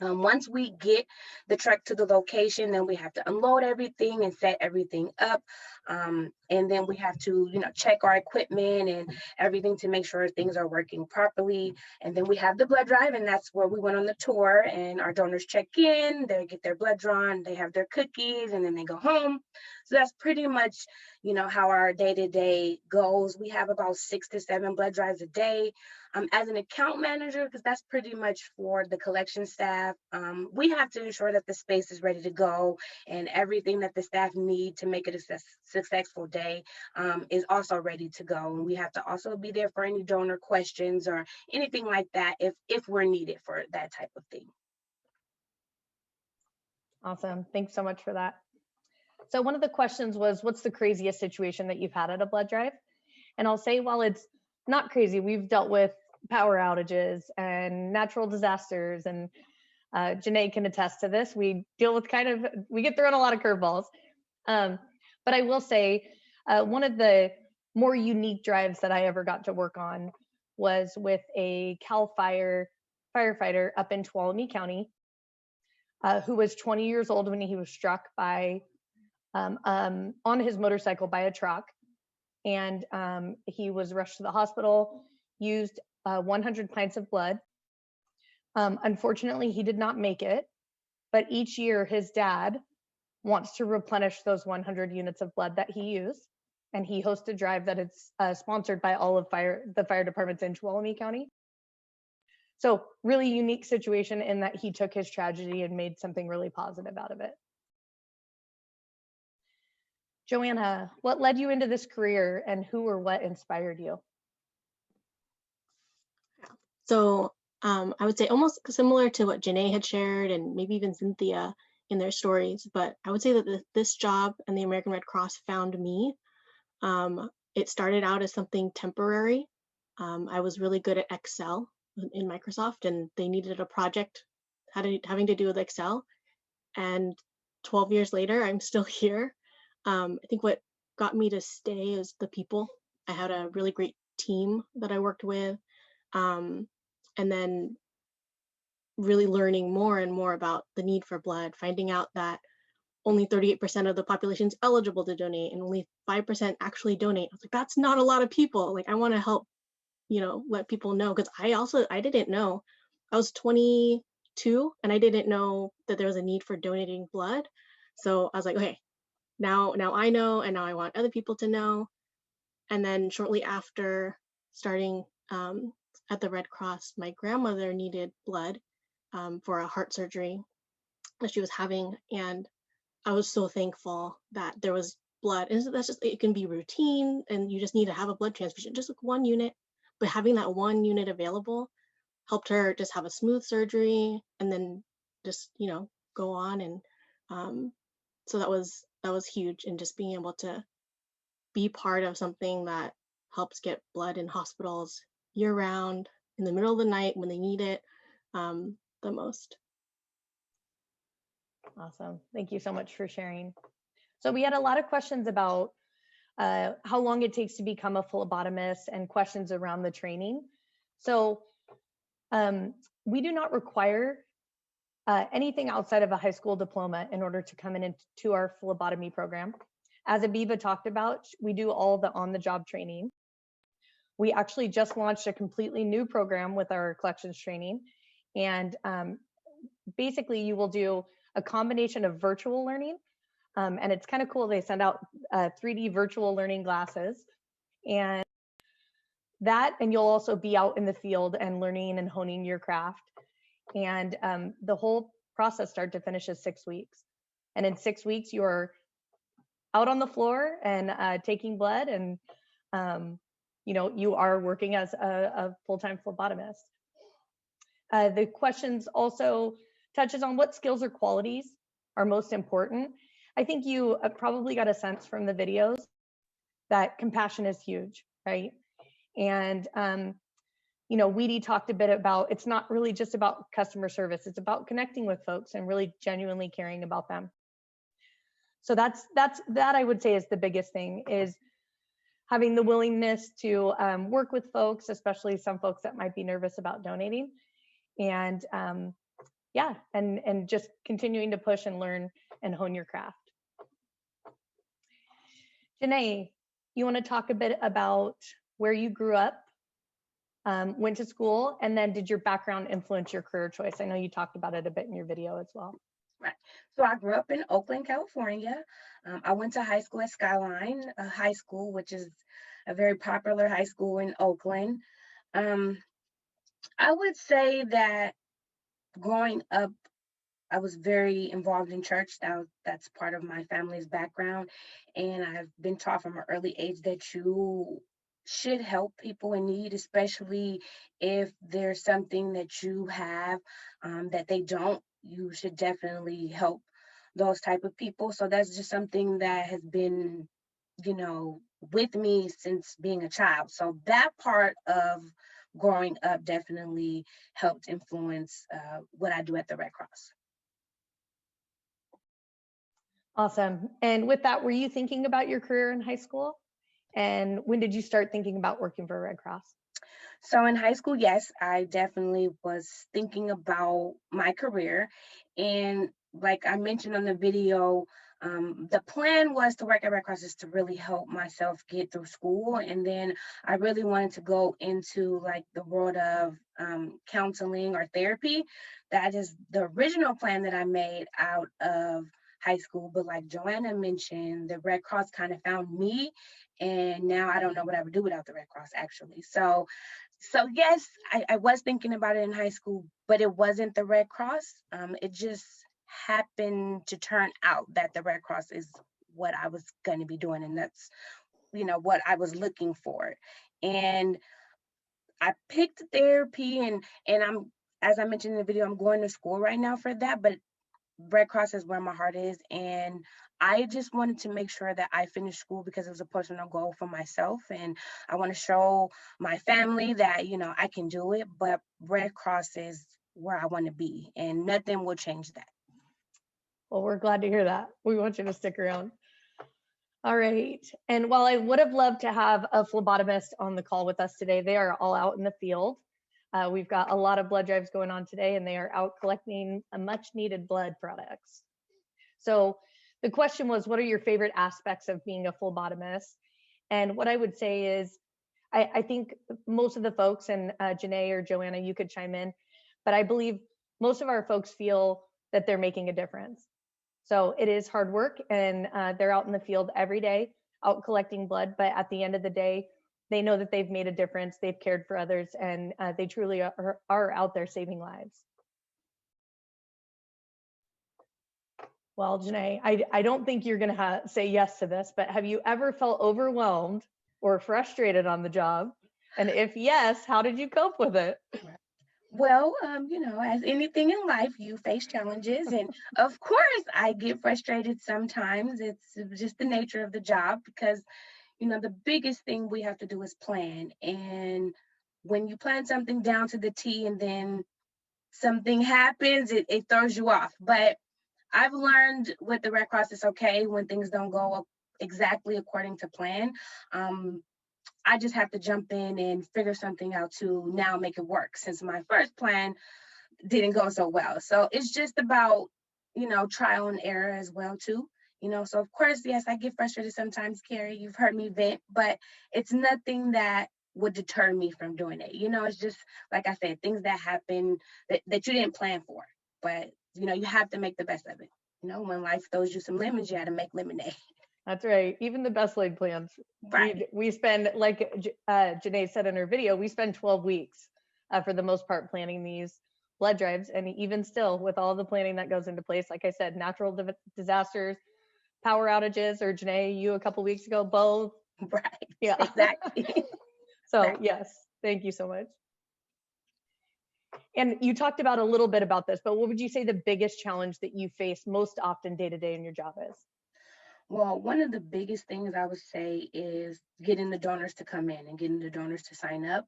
Once we get the truck to the location, then we have to unload everything and set everything up. And then we have to, check our equipment and everything to make sure things are working properly. And then we have the blood drive, and that's where we went on the tour, and our donors check in, they get their blood drawn, they have their cookies, and then they go home. So that's pretty much, how our day-to-day goes. We have about 6 to 7 blood drives a day. As an account manager, because that's pretty much for the collection staff, we have to ensure that the space is ready to go and everything that the staff need to make it a successful day is also ready to go. And we have to also be there for any donor questions or anything like that if we're needed for that type of thing. Awesome. Thanks so much for that. So one of the questions was, what's the craziest situation that you've had at a blood drive? And I'll say, while it's not crazy, we've dealt with power outages and natural disasters, and Janae can attest to this. We deal with we get thrown a lot of curveballs. But I will say one of the more unique drives that I ever got to work on was with a CAL FIRE firefighter up in Tuolumne County who was 20 years old when he was struck by on his motorcycle by a truck. And he was rushed to the hospital, used 100 pints of blood. Unfortunately, he did not make it, but each year his dad wants to replenish those 100 units of blood that he used. And he hosts a drive that is sponsored by all of the fire departments in Tuolumne County. So really unique situation in that he took his tragedy and made something really positive out of it. Joanna, what led you into this career, and who or what inspired you? So I would say almost similar to what Janae had shared, and maybe even Cynthia in their stories, but I would say that this job and the American Red Cross found me. It started out as something temporary. I was really good at Excel in Microsoft, and they needed a project having to do with Excel. And 12 years later, I'm still here. I think what got me to stay is the people. I had a really great team that I worked with. And then really learning more and more about the need for blood, finding out that only 38% of the population is eligible to donate and only 5% actually donate. I was like, that's not a lot of people. Like, I want to help, let people know, because I didn't know. I was 22 and I didn't know that there was a need for donating blood. So I was like, okay, now I know, and now I want other people to know. And then shortly after starting at the Red Cross, my grandmother needed blood for a heart surgery that she was having, and I was so thankful that there was blood. And it can be routine, and you just need to have a blood transfusion, just like 1 unit, but having that 1 unit available helped her just have a smooth surgery and then just go on. And so that was huge, and just being able to be part of something that helps get blood in hospitals year round in the middle of the night when they need it the most. Awesome. Thank you so much for sharing. So we had a lot of questions about how long it takes to become a phlebotomist and questions around the training. So we do not require anything outside of a high school diploma in order to come into our phlebotomy program. As Abiba talked about, we do all the on-the-job training. We actually just launched a completely new program with our collections training. And basically you will do a combination of virtual learning And it's kind of cool. They send out 3D virtual learning glasses, and you'll also be out in the field and learning and honing your craft. And the whole process start to finish is 6 weeks. And in 6 weeks, you're out on the floor and taking blood, and you are working as a full-time phlebotomist. The questions also touches on what skills or qualities are most important. I think you probably got a sense from the videos that compassion is huge, right? And Weedy talked a bit about, it's not really just about customer service, it's about connecting with folks and really genuinely caring about them. So that I would say is the biggest thing, is having the willingness to work with folks, especially some folks that might be nervous about donating, and and just continuing to push and learn and hone your craft. Janae, you want to talk a bit about where you grew up, went to school, and then did your background influence your career choice? I know you talked about it a bit in your video as well. Right. So I grew up in Oakland, California. I went to high school at Skyline High School, which is a very popular high school in Oakland. I would say that growing up, I was very involved in church. That's part of my family's background. And I've been taught from an early age that you should help people in need, especially if there's something that you have that they don't. You should definitely help those type of people. So that's just something that has been, with me since being a child. So that part of growing up definitely helped influence what I do at the Red Cross. Awesome. And with that, were you thinking about your career in high school? And when did you start thinking about working for Red Cross? So in high school, yes, I definitely was thinking about my career. And like I mentioned on the video, the plan was to work at Red Cross is to really help myself get through school. And then I really wanted to go into like the world of counseling or therapy. That is the original plan that I made out of high school. But like Joanna mentioned, the Red Cross kind of found me. And now I don't know what I would do without the Red Cross, actually. So yes, I was thinking about it in high school, but it wasn't the Red Cross. It just happened to turn out that the Red Cross is what I was going to be doing, and that's what I was looking for. And I picked therapy, and I'm, as I mentioned in the video, I'm going to school right now for that, but Red Cross is where my heart is. And I just wanted to make sure that I finished school because it was a personal goal for myself. And I want to show my family that, I can do it, but Red Cross is where I want to be, and nothing will change that. Well, we're glad to hear that. We want you to stick around. All right. And while I would have loved to have a phlebotomist on the call with us today, they are all out in the field. We've got a lot of blood drives going on today, and they are out collecting a much needed blood products. So the question was, what are your favorite aspects of being a phlebotomist? And what I would say is, I think most of the folks, and Janae or Joanna, you could chime in, but I believe most of our folks feel that they're making a difference. So it is hard work, and they're out in the field every day, out collecting blood, but at the end of the day, they know that they've made a difference, they've cared for others, and they truly are out there saving lives. Well, Janae, I don't think you're gonna say yes to this, but have you ever felt overwhelmed or frustrated on the job? And if yes, how did you cope with it? Well, as anything in life, you face challenges. And of course, I get frustrated sometimes. It's just the nature of the job because, the biggest thing we have to do is plan. And when you plan something down to the T and then something happens, it throws you off. But I've learned with the Red Cross, it's okay when things don't go exactly according to plan. I just have to jump in and figure something out to now make it work, since my first plan didn't go so well. So it's just about, trial and error as well too. So of course, yes, I get frustrated sometimes, Carrie. You've heard me vent, but it's nothing that would deter me from doing it. It's just, like I said, things that happen that you didn't plan for, but you have to make the best of it. You know, when life throws you some lemons, you got to make lemonade. That's right. Even the best laid plans. Right. We spend, like Janae said in her video, we spend 12 weeks for the most part planning these blood drives. And even still, with all the planning that goes into place, like I said, natural disasters, power outages, or Janae, you a couple weeks ago, both. Right. Yeah. Exactly. So Right. yes, thank you so much. And you talked about a little bit about this, but what would you say the biggest challenge that you face most often day to day in your job is? Well, one of the biggest things I would say is getting the donors to come in and getting the donors to sign up.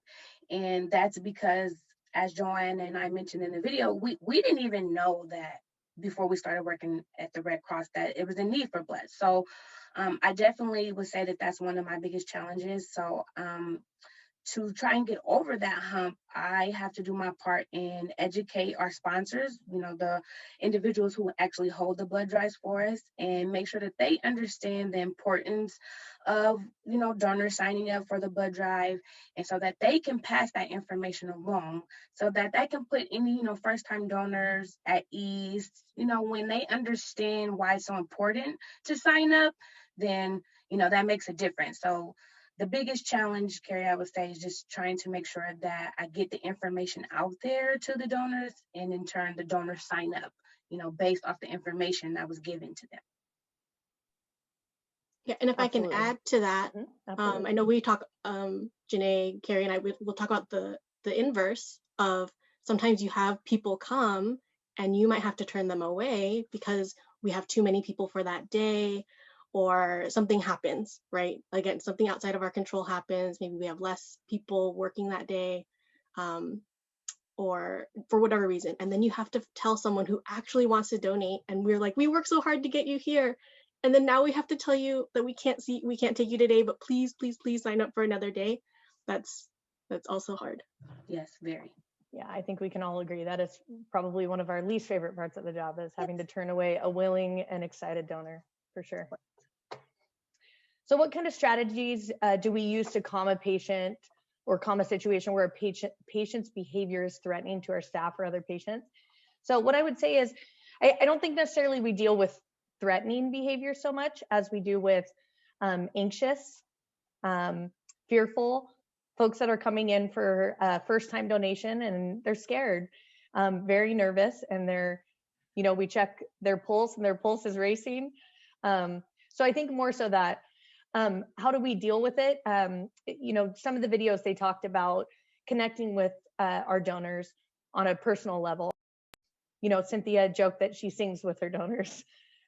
And that's because, as Joanne and I mentioned in the video, we didn't even know that before we started working at the Red Cross that it was a need for blood. So I definitely would say that that's one of my biggest challenges. So to try and get over that hump, I have to do my part in educate our sponsors, you know, the individuals who actually hold the blood drives for us, and make sure that they understand the importance of, you know, donors signing up for the blood drive, and so that they can pass that information along, so that that can put any, you know, first-time donors at ease. You know, when they understand why it's so important to sign up, then, you know, that makes a difference. So the biggest challenge, Carrie, I would say, is just trying to make sure that I get the information out there to the donors, and in turn, the donors sign up, you know, based off the information that was given to them. Yeah, and if Absolutely. I can add to that, I know we talk, Janae, Carrie, and I we'll talk about the inverse of sometimes you have people come and you might have to turn them away because we have too many people for that day, or something happens, right? Again, something outside of our control happens. Maybe we have less people working that day, or for whatever reason. And then you have to tell someone who actually wants to donate. And we're like, we worked so hard to get you here. And then now we have to tell you that we can't take you today, but please, please, please sign up for another day. That's also hard. Yes, very. Yeah, I think we can all agree that is probably one of our least favorite parts of the job, is having to turn away a willing and excited donor, for sure. So what kind of strategies do we use to calm a patient or calm a situation where a patient's behavior is threatening to our staff or other patients? So what I would say is, I don't think necessarily we deal with threatening behavior so much as we do with anxious, fearful folks that are coming in for first-time donation, and they're scared, very nervous, and they're, you know, we check their pulse and their pulse is racing. So I think more so that, how do we deal with it? You know, some of the videos, they talked about connecting with our donors on a personal level. You know, Cynthia joked that she sings with her donors.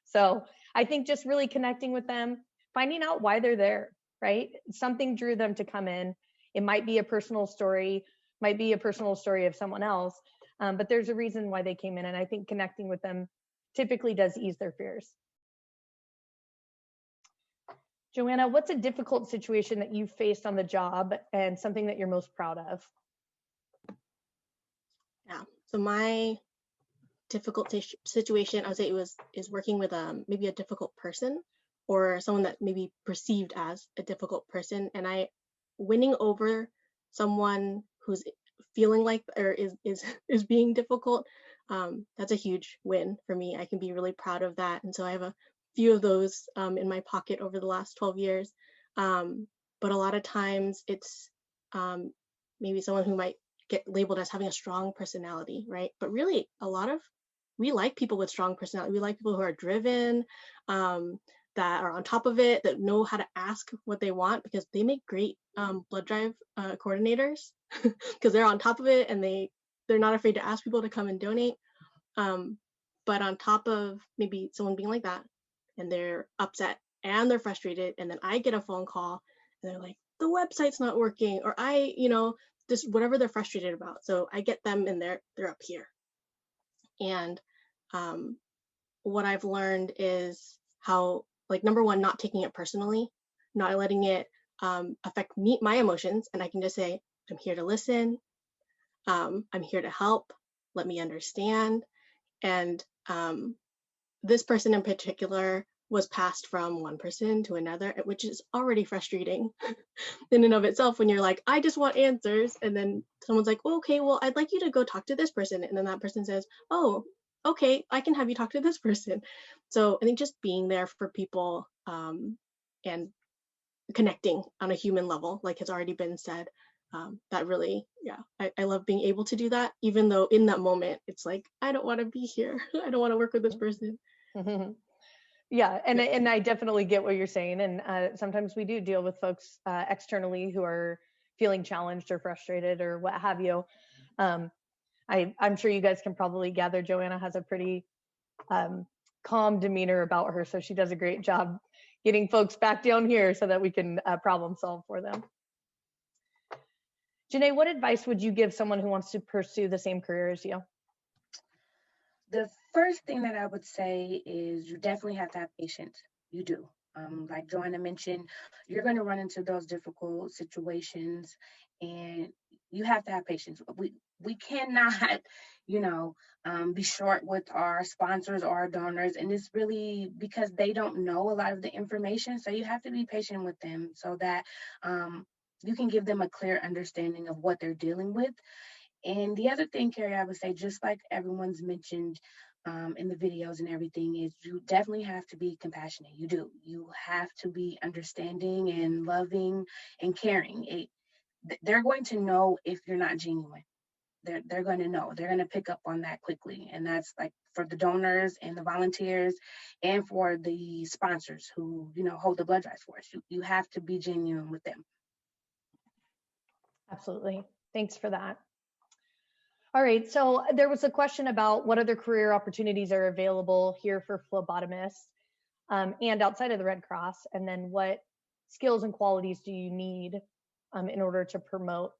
So I think just really connecting with them, finding out why they're there, right? Something drew them to come in. It might be a personal story, might be a personal story of someone else, but there's a reason why they came in. And I think connecting with them typically does ease their fears. Joanna, what's a difficult situation that you faced on the job and something that you're most proud of? Yeah, so my difficult situation, I would say is working with maybe a difficult person, or someone that maybe perceived as a difficult person, and winning over someone who's feeling like or is being difficult. That's a huge win for me. I can be really proud of that, and so I have a few of those in my pocket over the last 12 years. But a lot of times it's maybe someone who might get labeled as having a strong personality, right? But really, we like people with strong personality. We like people who are driven, that are on top of it, that know how to ask what they want, because they make great blood drive coordinators because they're on top of it, and they're not afraid to ask people to come and donate. But on top of maybe someone being like that, and they're upset and they're frustrated, and then I get a phone call and they're like, the website's not working, or just whatever they're frustrated about. So I get them and they're up here. And what I've learned is how, like, number one, not taking it personally, not letting it affect my emotions. And I can just say, I'm here to listen. I'm here to help. Let me understand. And this person in particular was passed from one person to another, which is already frustrating in and of itself when you're like, I just want answers. And then someone's like, well, okay, well, I'd like you to go talk to this person. And then that person says, oh, okay, I can have you talk to this person. So I think just being there for people and connecting on a human level, like has already been said, that really, yeah, I love being able to do that, even though in that moment it's like, I don't want to be here. I don't want to work with this person. Yeah, and I definitely get what you're saying. And sometimes we do deal with folks externally who are feeling challenged or frustrated or what have you. I'm sure you guys can probably gather Joanna has a pretty calm demeanor about her, so she does a great job getting folks back down here so that we can problem solve for them. Janae, what advice would you give someone who wants to pursue the same career as you? The first thing that I would say is you definitely have to have patience. You do. Like Joanna mentioned, you're going to run into those difficult situations, and you have to have patience. We cannot, be short with our sponsors or our donors, and it's really because they don't know a lot of the information. So you have to be patient with them so that you can give them a clear understanding of what they're dealing with. And the other thing, Carrie, I would say, just like everyone's mentioned in the videos and everything, is you definitely have to be compassionate. You do. You have to be understanding and loving and caring. They're going to know if you're not genuine. They're going to know. They're going to pick up on that quickly. And that's like for the donors and the volunteers and for the sponsors who, hold the blood drives for us. You have to be genuine with them. Absolutely. Thanks for that. All right, so there was a question about what other career opportunities are available here for phlebotomists and outside of the Red Cross, and then what skills and qualities do you need in order to promote?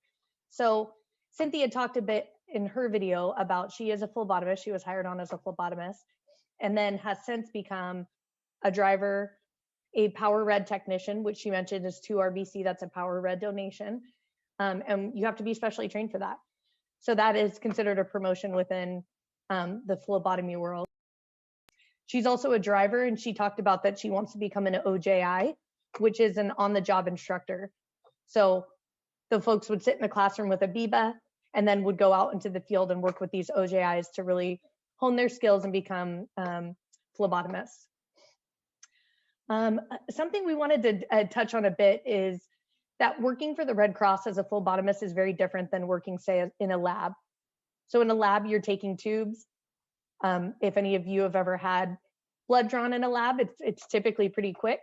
So Cynthia talked a bit in her video about she is a phlebotomist. She was hired on as a phlebotomist and then has since become a driver, a power red technician, which she mentioned is 2 RBC. That's a power red donation. And you have to be specially trained for that. So that is considered a promotion within the phlebotomy world. She's also a driver, and she talked about that she wants to become an OJI, which is an on-the-job instructor. So the folks would sit in the classroom with a BIBA and then would go out into the field and work with these OJIs to really hone their skills and become phlebotomists. Something we wanted to touch on a bit is that working for the Red Cross as a phlebotomist is very different than working, say, in a lab. So in a lab, you're taking tubes. If any of you have ever had blood drawn in a lab, it's typically pretty quick,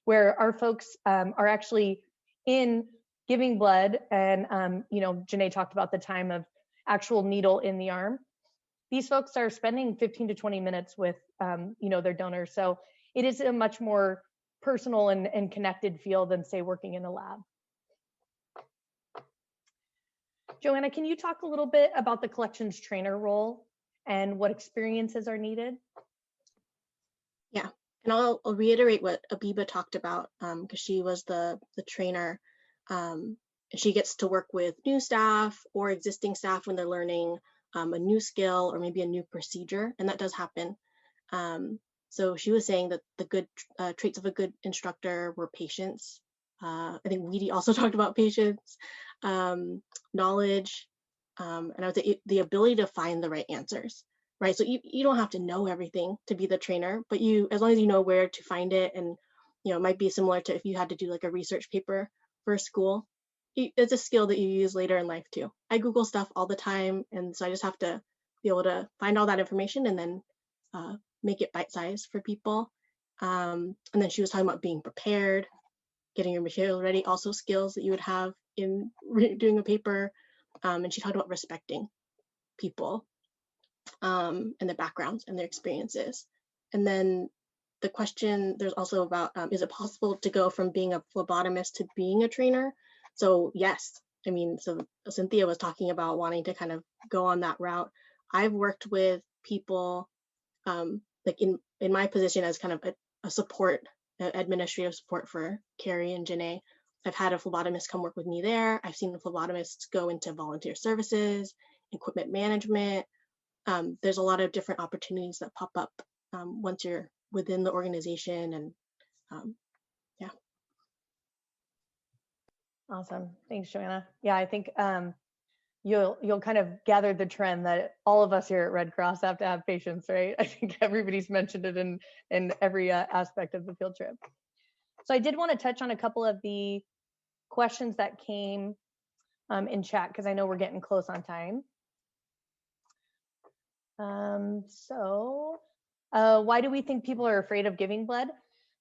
where our folks are actually in giving blood. And, Janae talked about the time of actual needle in the arm. These folks are spending 15 to 20 minutes with, their donors. So it is a much more personal and connected feel than, say, working in a lab. Joanna, can you talk a little bit about the collections trainer role and what experiences are needed? Yeah, and I'll reiterate what Abiba talked about because she was the trainer. And she gets to work with new staff or existing staff when they're learning a new skill or maybe a new procedure, and that does happen. So she was saying that the good traits of a good instructor were patience. I think Weedy also talked about patience, knowledge, and I would say the ability to find the right answers, right? So you don't have to know everything to be the trainer, but as long as you know where to find it, and it might be similar to if you had to do like a research paper for school. It's a skill that you use later in life too. I Google stuff all the time, and so I just have to be able to find all that information and then make it bite-sized for people. And then she was talking about being prepared, getting your material ready, also skills that you would have in doing a paper. And she talked about respecting people and their backgrounds and their experiences. And then the question, there's also about, is it possible to go from being a phlebotomist to being a trainer? So yes, so Cynthia was talking about wanting to kind of go on that route. I've worked with people like in my position as kind of a support, administrative support for Carrie and Janae. I've had a phlebotomist come work with me there. I've seen the phlebotomists go into volunteer services, equipment management. There's a lot of different opportunities that pop up once you're within the organization, and yeah. Awesome. Thanks, Joanna. Yeah, I think you'll kind of gather the trend that all of us here at Red Cross have to have patience, right? I think everybody's mentioned it in every aspect of the field trip. So I did want to touch on a couple of the questions that came in chat, because I know we're getting close on time. Why do we think people are afraid of giving blood?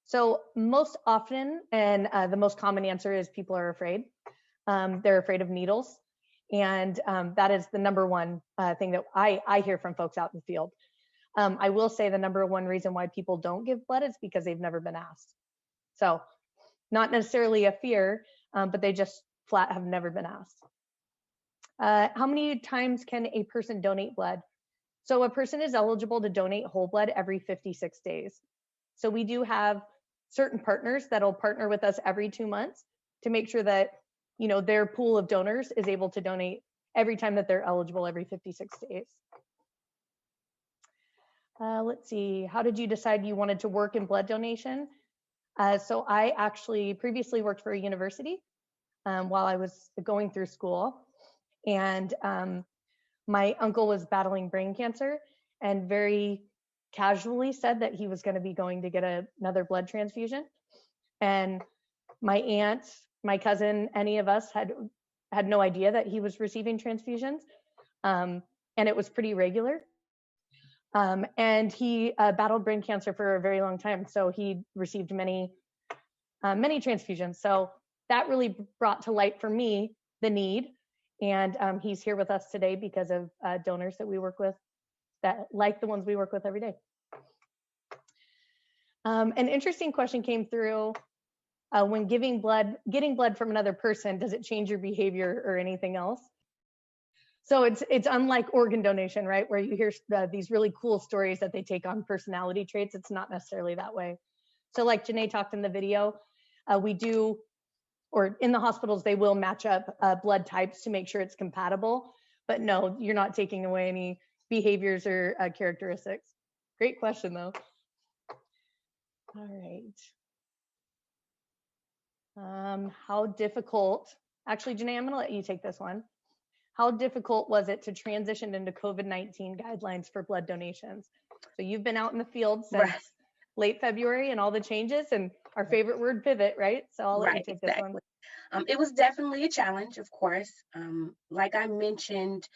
So most often, and the most common answer is people are afraid. They're afraid of needles. And that is the number one thing that I hear from folks out in the field. I will say the number one reason why people don't give blood is because they've never been asked. So not necessarily a fear, but they just flat have never been asked. How many times can a person donate blood? So a person is eligible to donate whole blood every 56 days. So we do have certain partners that'll partner with us every 2 months to make sure that, you know, their pool of donors is able to donate every time that they're eligible every 56 days. Let's see, how did you decide you wanted to work in blood donation? So I actually previously worked for a university while I was going through school. And my uncle was battling brain cancer and very casually said that he was going to be going to get another blood transfusion. And my aunt, my cousin, any of us had no idea that he was receiving transfusions. And it was pretty regular. And he battled brain cancer for a very long time. So he received many transfusions. So that really brought to light for me the need. And he's here with us today because of donors that we work with, that like the ones we work with every day. An interesting question came through when getting blood from another person, does it change your behavior or anything else? So it's unlike organ donation, right? Where you hear these really cool stories that they take on personality traits. It's not necessarily that way. So like Janae talked in the video, we do, or in the hospitals, they will match up blood types to make sure it's compatible. But no, you're not taking away any behaviors or characteristics. Great question though. All right. How difficult, actually Janae, I'm gonna let you take this one. How difficult was it to transition into COVID-19 guidelines for blood donations? So you've been out in the field since late February and all the changes, and our favorite word, pivot, right? So I'll let you take this one. It was definitely a challenge, of course. Like I mentioned,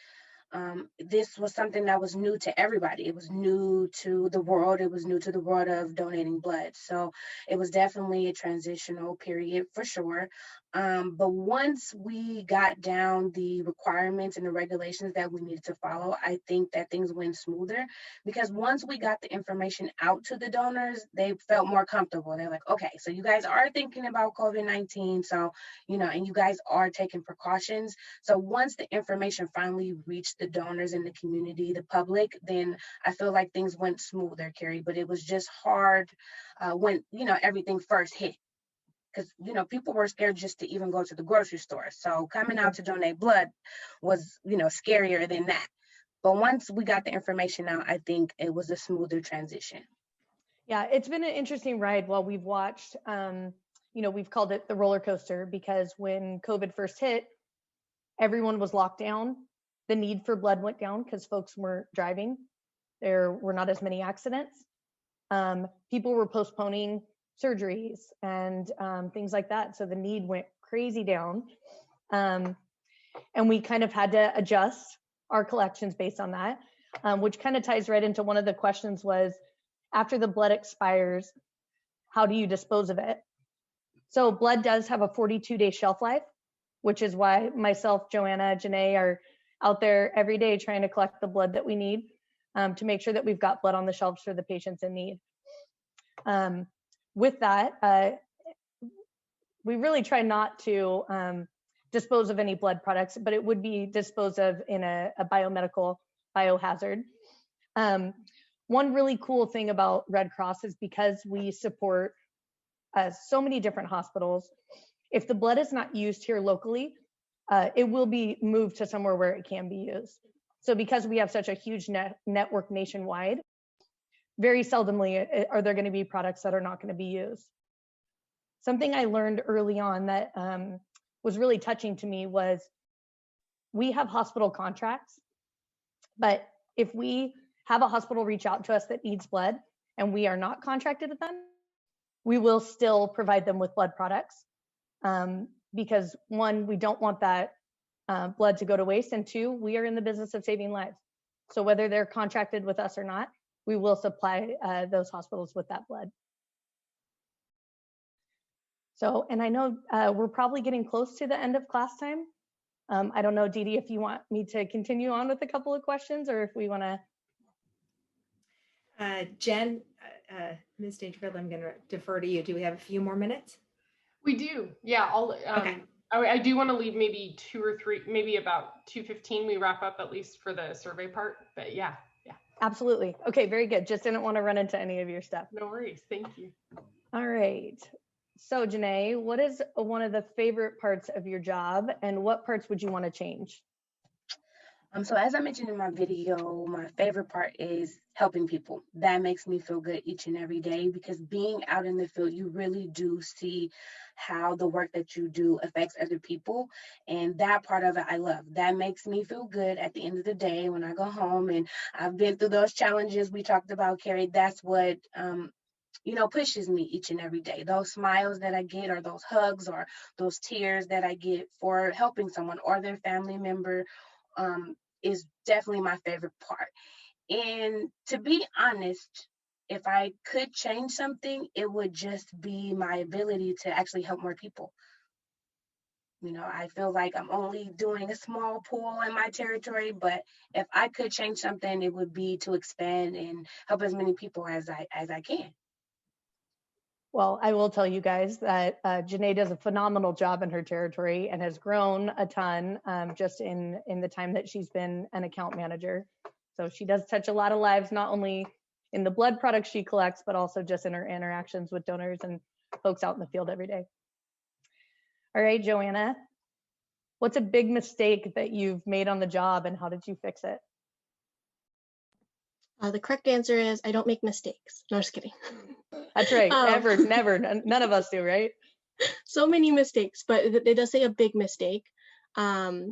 this was something that was new to everybody. It was new to the world. It was new to the world of donating blood. So it was definitely a transitional period for sure. But once we got down the requirements and the regulations that we needed to follow, I think that things went smoother, because once we got the information out to the donors, they felt more comfortable. They're like, okay, so you guys are thinking about COVID-19. So, you know, and you guys are taking precautions. So once the information finally reached the donors in the community, the public, then I feel like things went smoother, Carrie. But it was just hard when, you know, everything first hit. Because, you know, people were scared just to even go to the grocery store. So coming out to donate blood was, you know, scarier than that. But once we got the information out, I think it was a smoother transition. Yeah, it's been an interesting ride while we've watched, you know, we've called it the roller coaster, because when COVID first hit, everyone was locked down. The need for blood went down because folks weren't driving. There were not as many accidents. People were postponing surgeries and things like that. So the need went crazy down. And we kind of had to adjust our collections based on that, which kind of ties right into one of the questions was, after the blood expires, how do you dispose of it? So blood does have a 42-day shelf life, which is why myself, Joanna, Janae are out there every day trying to collect the blood that we need to make sure that we've got blood on the shelves for the patients in need. With that, we really try not to dispose of any blood products, but it would be disposed of in a biomedical biohazard. One really cool thing about Red Cross is because we support so many different hospitals, if the blood is not used here locally, it will be moved to somewhere where it can be used. So because we have such a huge network nationwide, very seldomly are there going to be products that are not going to be used. Something I learned early on that was really touching to me was we have hospital contracts, but if we have a hospital reach out to us that needs blood and we are not contracted with them, we will still provide them with blood products. Because one, we don't want that blood to go to waste, and two, we are in the business of saving lives. So whether they're contracted with us or not, we will supply those hospitals with that blood. So, and I know we're probably getting close to the end of class time. I don't know, Dee Dee, if you want me to continue on with a couple of questions, or if we want to. Jen, Ms. Dangerfield, I'm going to defer to you. Do we have a few more minutes? We do. Yeah. Okay. I do want to leave maybe 2 or 3, maybe about 2:15. We wrap up at least for the survey part. But yeah. Absolutely. Okay, very good. Just didn't want to run into any of your stuff. No worries. Thank you. All right. So Janae, what is one of the favorite parts of your job, and what parts would you want to change? So as I mentioned in my video, my favorite part is helping people. That makes me feel good each and every day, because being out in the field, you really do see how the work that you do affects other people. And that part of it, I love. That makes me feel good at the end of the day when I go home and I've been through those challenges we talked about, Carrie. That's what, pushes me each and every day. Those smiles that I get, or those hugs, or those tears that I get for helping someone or their family member, is definitely my favorite part. And to be honest, if I could change something, it would just be my ability to actually help more people. I feel like I'm only doing a small pool in my territory, but if I could change something, it would be to expand and help as many people as I can. Well, I will tell you guys that Janae does a phenomenal job in her territory and has grown a ton just in the time that she's been an account manager. So she does touch a lot of lives, not only in the blood products she collects, but also just in her interactions with donors and folks out in the field every day. All right, Joanna, what's a big mistake that you've made on the job, and how did you fix it? The correct answer is I don't make mistakes. No, just kidding. That's right. Never. None of us do, right? So many mistakes, but it does say a big mistake. I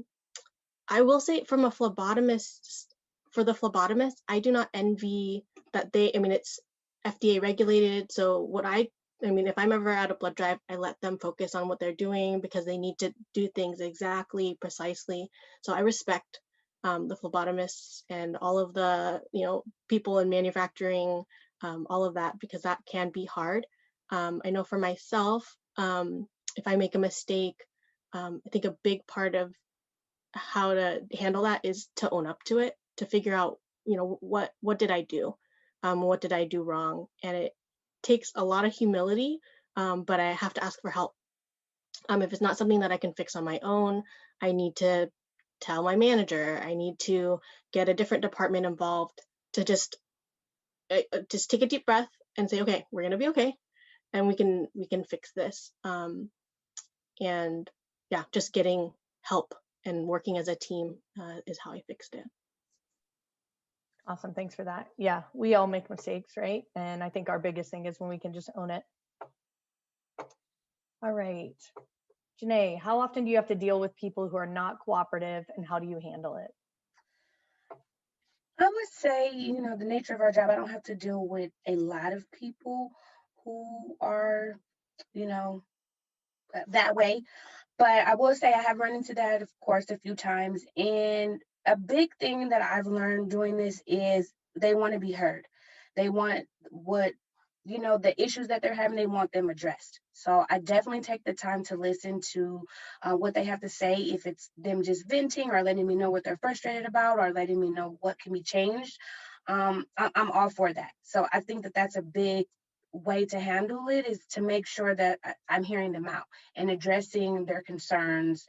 will say for the phlebotomist, I do not envy that it's FDA regulated. So if I'm ever at a blood drive, I let them focus on what they're doing, because they need to do things exactly, precisely. So I respect the phlebotomists and all of the people in manufacturing, all of that, because that can be hard. I know for myself, if I make a mistake, I think a big part of how to handle that is to own up to it, to figure out what did I do, what did I do wrong, and it takes a lot of humility, but I have to ask for help. If it's not something that I can fix on my own, I need to tell my manager. I need to get a different department involved to just take a deep breath and say, okay, we're gonna be okay, and we can fix this. And yeah, just getting help and working as a team is how I fixed it. Awesome, thanks for that. Yeah, we all make mistakes, right? And I think our biggest thing is when we can just own it. All right, Janae, how often do you have to deal with people who are not cooperative, and how do you handle it? I would say, the nature of our job, I don't have to deal with a lot of people who are, that way. But I will say I have run into that, of course, a few times. And a big thing that I've learned doing this is they want to be heard. They want the issues that they're having, they want them addressed. So I definitely take the time to listen to what they have to say, if it's them just venting or letting me know what they're frustrated about or letting me know what can be changed. I'm all for that. So I think that that's a big way to handle it, is to make sure that I'm hearing them out and addressing their concerns.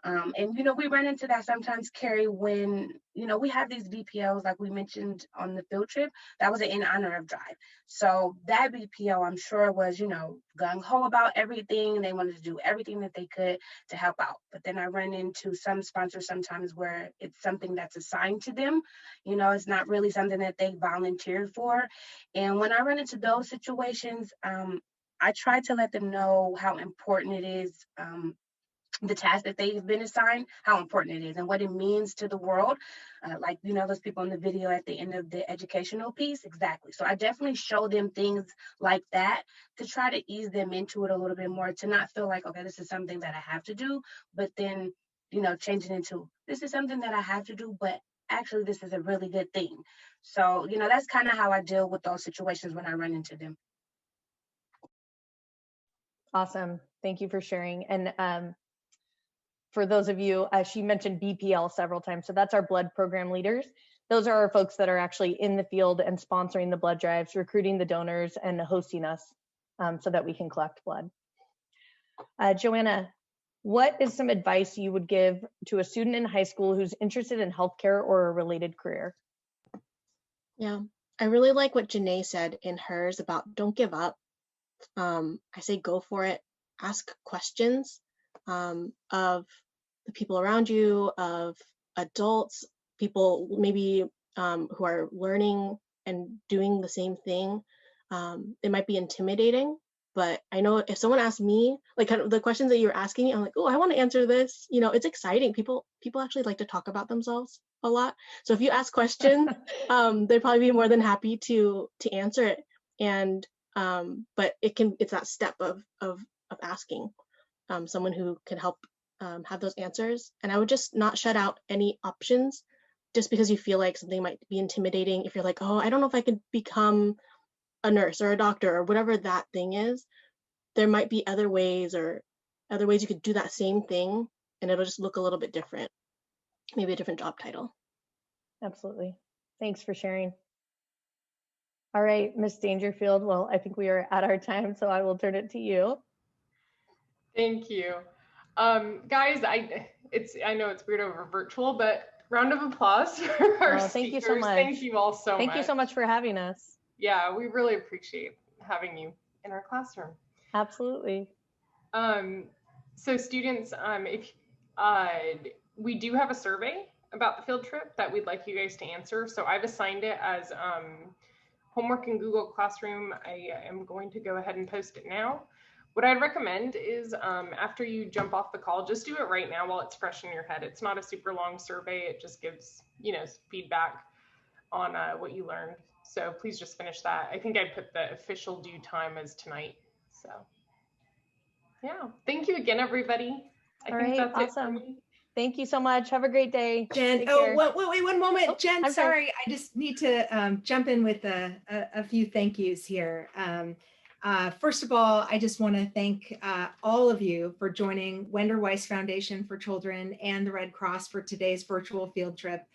And we run into that sometimes, Carrie, when we have these BPLs, like we mentioned on the field trip. That was an in honor of drive. So that BPL, I'm sure, was gung-ho about everything. They wanted to do everything that they could to help out. But then I run into some sponsors sometimes where it's something that's assigned to them. It's not really something that they volunteered for. And when I run into those situations, I try to let them know how important it is the task that they've been assigned, how important it is and what it means to the world. Like, you know, those people in the video at the end of the educational piece. Exactly. So I definitely show them things like that to try to ease them into it a little bit more, to not feel like, okay, this is something that I have to do, but then, you know, change it into, this is something that I have to do, but actually this is a really good thing. So, you know, that's kind of how I deal with those situations when I run into them. Awesome. Thank you for sharing. And for those of you, she mentioned BPL several times. So that's our blood program leaders. Those are our folks that are actually in the field and sponsoring the blood drives, recruiting the donors, and hosting us so that we can collect blood. Joanna, what is some advice you would give to a student in high school who's interested in healthcare or a related career? Yeah, I really like what Janae said in hers about don't give up. I say go for it. Ask questions of the people around you, of adults, people maybe who are learning and doing the same thing. It might be intimidating, but I know if someone asks me, like kind of the questions that you're asking me, I'm like, oh, I want to answer this. You know, it's exciting. People actually like to talk about themselves a lot. So if you ask questions, they'd probably be more than happy to answer it. And but it's that step of asking someone who can help have those answers. And I would just not shut out any options just because you feel like something might be intimidating. If you're like, oh, I don't know if I could become a nurse or a doctor or whatever that thing is, there might be other ways you could do that same thing and it'll just look a little bit different, maybe a different job title. Absolutely. Thanks for sharing. All right, Ms. Dangerfield. Well, I think we are at our time, so I will turn it to you. Thank you. Guys, I know it's weird over virtual, but round of applause for our speakers. Thank you so much. Thank you all so much. Thank you so much for having us. Yeah, we really appreciate having you in our classroom. Absolutely. So students, if we do have a survey about the field trip that we'd like you guys to answer. So I've assigned it as homework in Google Classroom. I am going to go ahead and post it now. What I'd recommend is after you jump off the call, just do it right now while it's fresh in your head. It's not a super long survey. It just gives, you know, feedback on what you learned. So please just finish that. I think I put the official due time as tonight. So yeah, thank you again, everybody. All right, that's awesome. It for me. Thank you so much. Have a great day. Jen, wait, one moment. Oh, Jen, sorry. I just need to jump in with a few thank yous here. First of all, I just want to thank all of you for joining Wender Weiss Foundation for Children and the Red Cross for today's virtual field trip.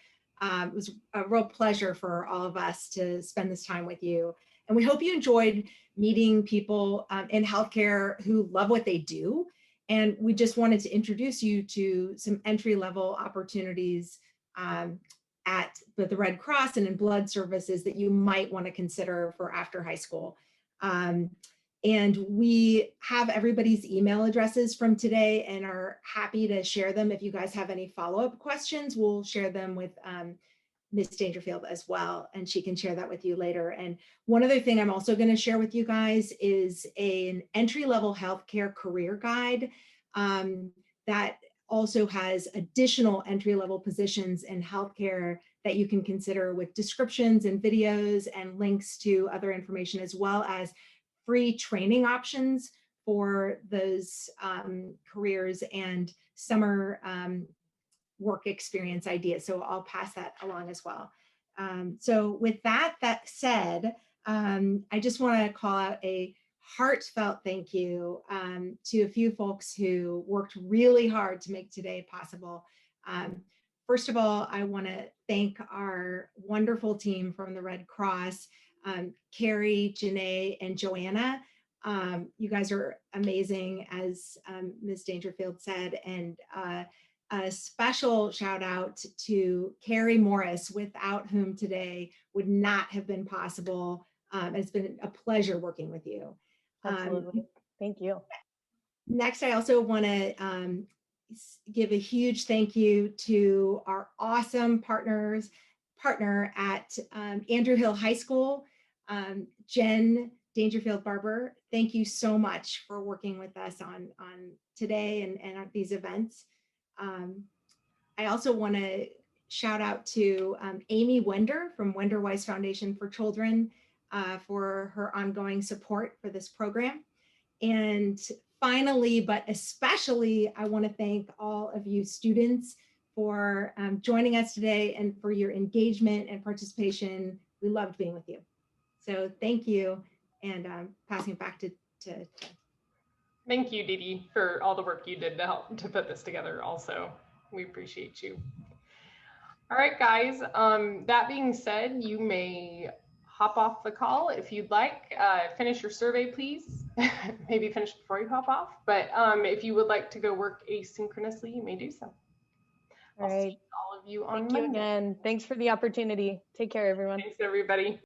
It was a real pleasure for all of us to spend this time with you. And we hope you enjoyed meeting people in healthcare who love what they do. And we just wanted to introduce you to some entry-level opportunities at the Red Cross and in blood services that you might want to consider for after high school. And we have everybody's email addresses from today and are happy to share them. If you guys have any follow-up questions, we'll share them with Ms. Dangerfield as well, and she can share that with you later. And one other thing I'm also going to share with you guys is an entry-level healthcare career guide that also has additional entry-level positions in healthcare that you can consider, with descriptions and videos and links to other information, as well as free training options for those careers and summer work experience ideas. So I'll pass that along as well. So with that said, I just want to call out a heartfelt thank you to a few folks who worked really hard to make today possible. First of all, I want to thank our wonderful team from the Red Cross, Carrie, Janae, and Joanna. You guys are amazing, as Ms. Dangerfield said, and a special shout out to Carrie Morris, without whom today would not have been possible. It's been a pleasure working with you. Absolutely. Thank you. Next, I also want to give a huge thank you to our awesome partner at Andrew Hill High School, Jen Dangerfield Barber, thank you so much for working with us on today and on these events. I also want to shout out to Amy Wender from Wender Weiss Foundation for Children for her ongoing support for this program. And finally, but especially, I want to thank all of you students for joining us today and for your engagement and participation. We loved being with you. So thank you, and passing it back to Thank you, Didi, for all the work you did to help to put this together also. We appreciate you. All right, guys, that being said, you may hop off the call if you'd like. Finish your survey, please. Maybe finish before you hop off. But if you would like to go work asynchronously, you may do so. All right. See all of you on Thank Monday. you again. Thanks for the opportunity. Take care, everyone. Thanks, everybody.